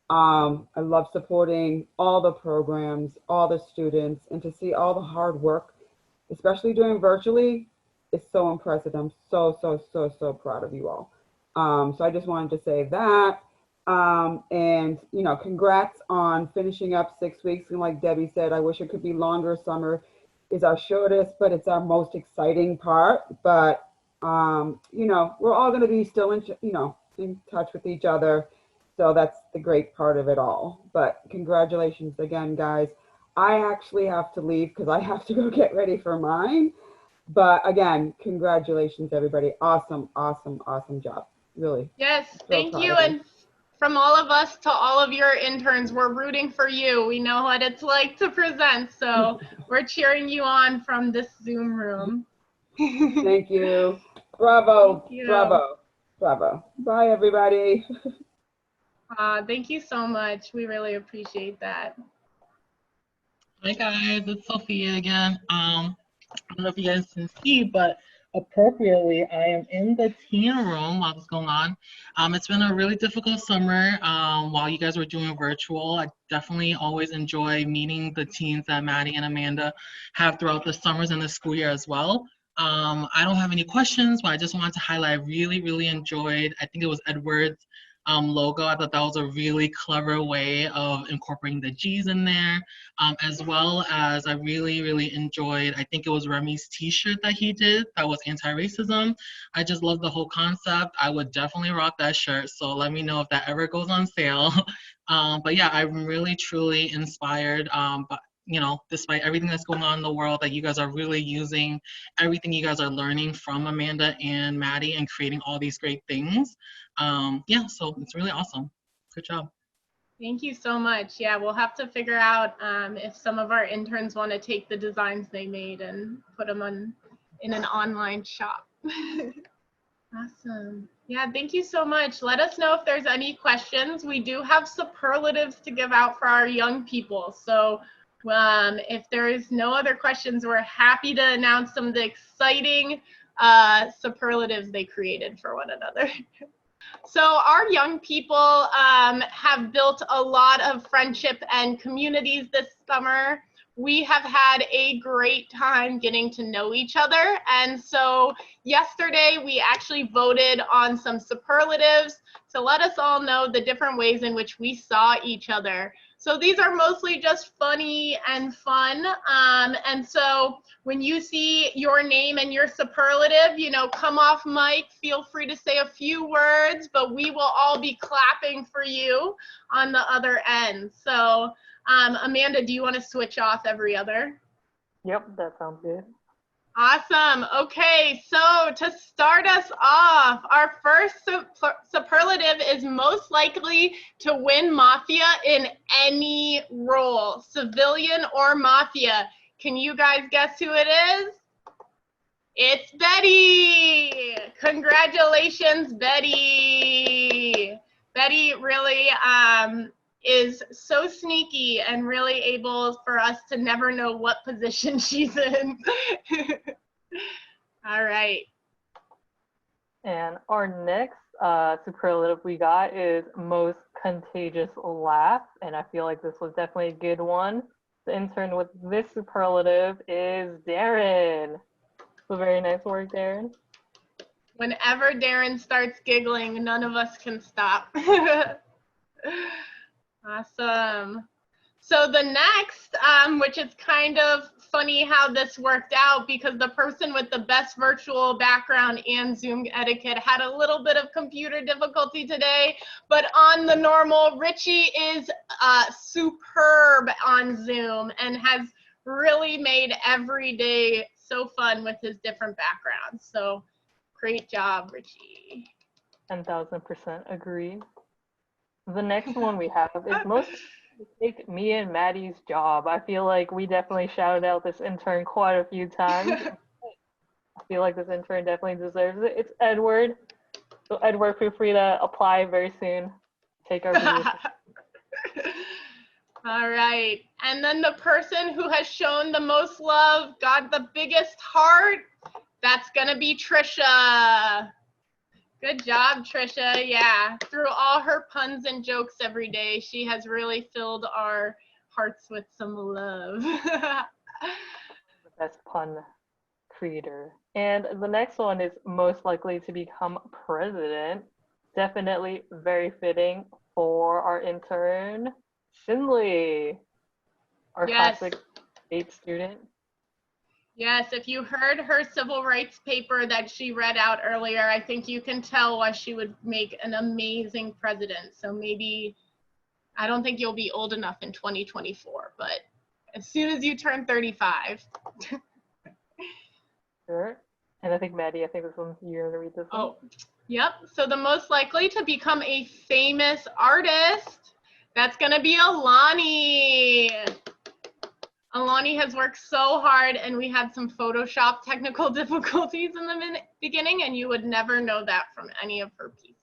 I love supporting all the programs, all the students, and to see all the hard work, especially doing virtually, is so impressive. I'm so, so, so, so proud of you all. So I just wanted to say that. And, congrats on finishing up 6 weeks. And like Debbie said, I wish it could be longer. Summer is our shortest, but it's our most exciting part. But, we're all going to be still in touch with each other. So that's the great part of it all. But congratulations again, guys. I actually have to leave because I have to go get ready for mine. But again, congratulations, everybody. Awesome, awesome, awesome job. Really. Yes, So thank you. proud of And from all of us to all of your interns, we're rooting for you. We know what it's like to present. So we're cheering you on from this Zoom room. Thank you. Bravo, Thank you. bravo, bravo. Bye, everybody. Thank you so much. We really appreciate that. Hi guys, it's Sophia again. I don't know if you guys can see, but appropriately, I am in the teen room while this is going on. It's been a really difficult summer while you guys were doing virtual. I definitely always enjoy meeting the teens that Maddie and Amanda have throughout the summers and the school year as well. I don't have any questions, but I just wanted to highlight I really, really enjoyed, I think it was Edward's logo. I thought that was a really clever way of incorporating the G's in there, as well as I really, really enjoyed, I think it was Remy's t-shirt that he did that was anti-racism. I just love the whole concept. I would definitely rock that shirt, so let me know if that ever goes on sale. But yeah, I'm really, truly inspired by, despite everything that's going on in the world, that you guys are really using everything you guys are learning from Amanda and Maddie and creating all these great things. Yeah, so it's really awesome. Good job. Thank you so much. Yeah, we'll have to figure out if some of our interns want to take the designs they made and put them in an online shop. Awesome. Yeah, thank you so much. Let us know if there's any questions. We do have superlatives to give out for our young people. So if there is no other questions, we're happy to announce some of the exciting superlatives they created for one another. So our young people have built a lot of friendship and communities this summer. We have had a great time getting to know each other. And so yesterday we actually voted on some superlatives to let us all know the different ways in which we saw each other. So these are mostly just funny and fun. And so when you see your name and your superlative, you know, come off mic, feel free to say a few words, but we will all be clapping for you on the other end. So Amanda, do you want to switch off every other? Yep, that sounds good. Awesome. Okay, so to start us off, our first superlative is most likely to win Mafia in any role, civilian or Mafia. Can you guys guess who it is? It's Betty. Congratulations, Betty. Betty really is so sneaky and really able for us to never know what position she's in. All right. And our next superlative we got is most contagious laugh. And I feel like this was definitely a good one. The intern with this superlative is Darren. So very nice work, Darren. Whenever Darren starts giggling, none of us can stop. Awesome. So the next, which is kind of funny how this worked out because the person with the best virtual background and Zoom etiquette had a little bit of computer difficulty today, but on the normal, Richie is superb on Zoom and has really made every day so fun with his different backgrounds. So great job, Richie. 10,000% agree. The next one we have is most take me and Maddie's job. I feel like we definitely shouted out this intern quite a few times. I feel like this intern definitely deserves it. It's Edward. So Edward, feel free to apply very soon. Take our position. All right. And then the person who has shown the most love, got the biggest heart, that's going to be Trisha. Good job, Trisha. Yeah, through all her puns and jokes every day, she has really filled our hearts with some love. The best pun creator. And the next one is most likely to become president. Definitely very fitting for our intern, Shinley, our classic 8 student. Yes, if you heard her civil rights paper that she read out earlier, I think you can tell why she would make an amazing president. So maybe, I don't think you'll be old enough in 2024, but as soon as you turn 35. Sure. And I think Maddie, I think this one, you're gonna read this one. Oh, yep. So the most likely to become a famous artist, that's gonna be Alani. Alani has worked so hard, and we had some Photoshop technical difficulties in the beginning, and you would never know that from any of her pieces.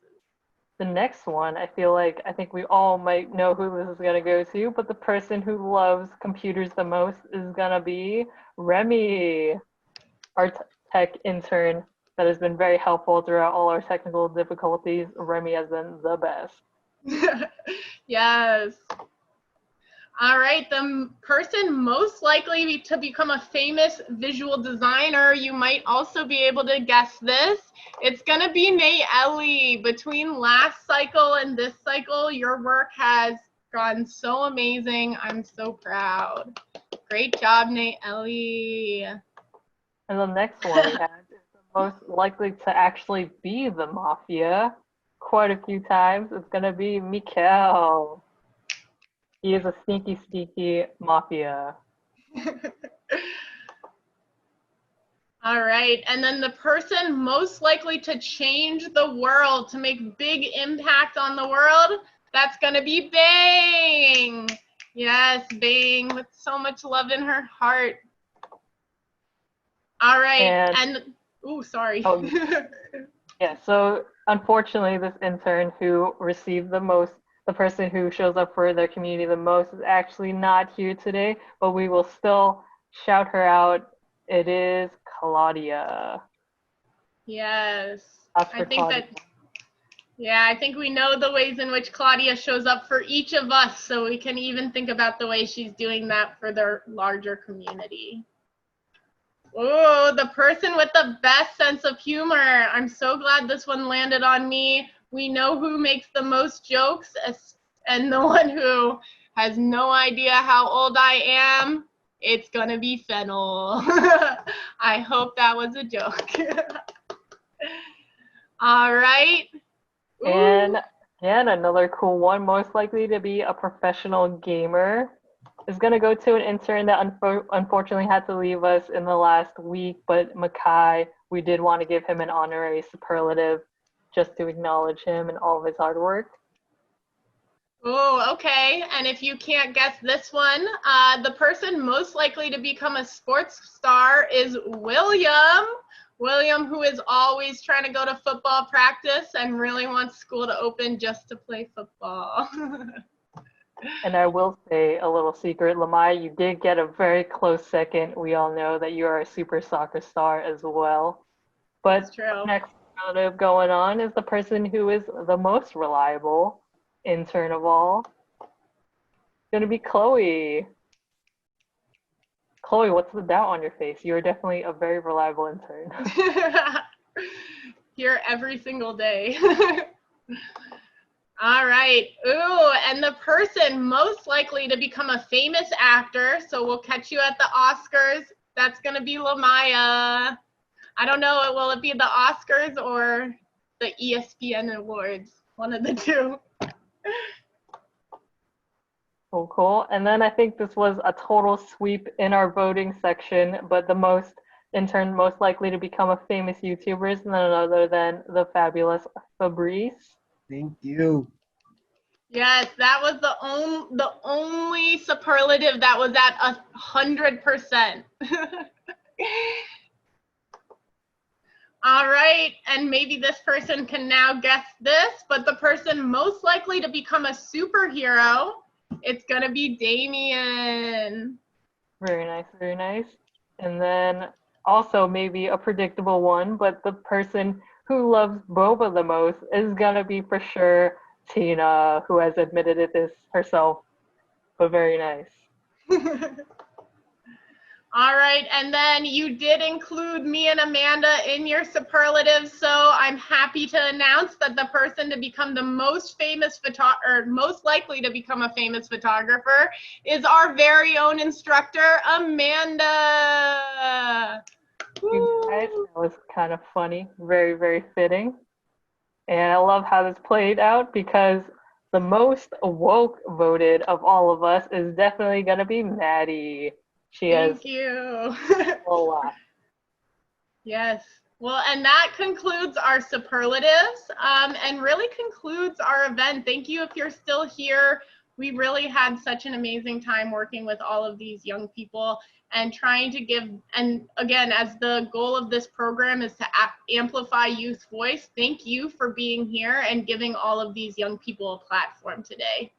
The next one, I think we all might know who this is going to go to, but the person who loves computers the most is going to be Remy, our tech intern that has been very helpful throughout all our technical difficulties. Remy has been the best. Yes. All right, the person most likely to become a famous visual designer, you might also be able to guess this. It's gonna be Nayeli. Between last cycle and this cycle, your work has gone so amazing. I'm so proud. Great job, Nayeli. And the next one we have is the most likely to actually be the Mafia quite a few times. It's gonna be Mikkel. He is a sneaky, sneaky Mafia. All right, and then the person most likely to change the world, to make big impact on the world, that's gonna be Bang. Yes, Bang, with so much love in her heart. All right, and ooh, sorry. Oh, yeah, so unfortunately, this intern who received the person who shows up for their community the most is actually not here today, but we will still shout her out. It is Claudia. Yes. That's I for think Claudia. I think we know the ways in which Claudia shows up for each of us, so we can even think about the way she's doing that for their larger community. Oh, the person with the best sense of humor. I'm so glad this one landed on me. We know who makes the most jokes and the one who has no idea how old I am, it's gonna be Fennel. I hope that was a joke. All right. And again, another cool one, most likely to be a professional gamer, is going to go to an intern that unfortunately had to leave us in the last week, but Makai, we did want to give him an honorary superlative just to acknowledge him and all of his hard work. Oh, okay. And if you can't guess this one, the person most likely to become a sports star is William. William, who is always trying to go to football practice and really wants school to open just to play football. And I will say a little secret, Lamai, you did get a very close second. We all know that you are a super soccer star as well. But That's true. Next superlative going on is the person who is the most reliable intern of all. It's going to be Chloe. Chloe, what's the doubt on your face? You're definitely a very reliable intern. Here every single day. All right. Ooh, and the person most likely to become a famous actor, so we'll catch you at the Oscars, that's going to be Lamaya. I don't know, will it be the Oscars or the ESPN Awards? One of the two. Cool, cool. And then I think this was a total sweep in our voting section, but the intern most likely to become a famous YouTuber is none other than the fabulous Fabrice. Thank you. Yes, that was the only superlative that was at 100%. All right, and maybe this person can now guess this, but the person most likely to become a superhero, it's gonna be Damien. Very nice, very nice. And then also maybe a predictable one, but the person who loves boba the most is gonna be for sure Tina, who has admitted it this herself, but very nice. All right, and then you did include me and Amanda in your superlatives, so I'm happy to announce that the person to become the most likely to become a famous photographer is our very own instructor, Amanda. You guys, that was kind of funny, very, very fitting. And I love how this played out because the most woke voted of all of us is definitely going to be Maddie. Thank you. A lot. Yes. Well, and that concludes our superlatives and really concludes our event. Thank you if you're still here. We really had such an amazing time working with all of these young people and trying to give, and again, as the goal of this program is to amplify youth voice, thank you for being here and giving all of these young people a platform today.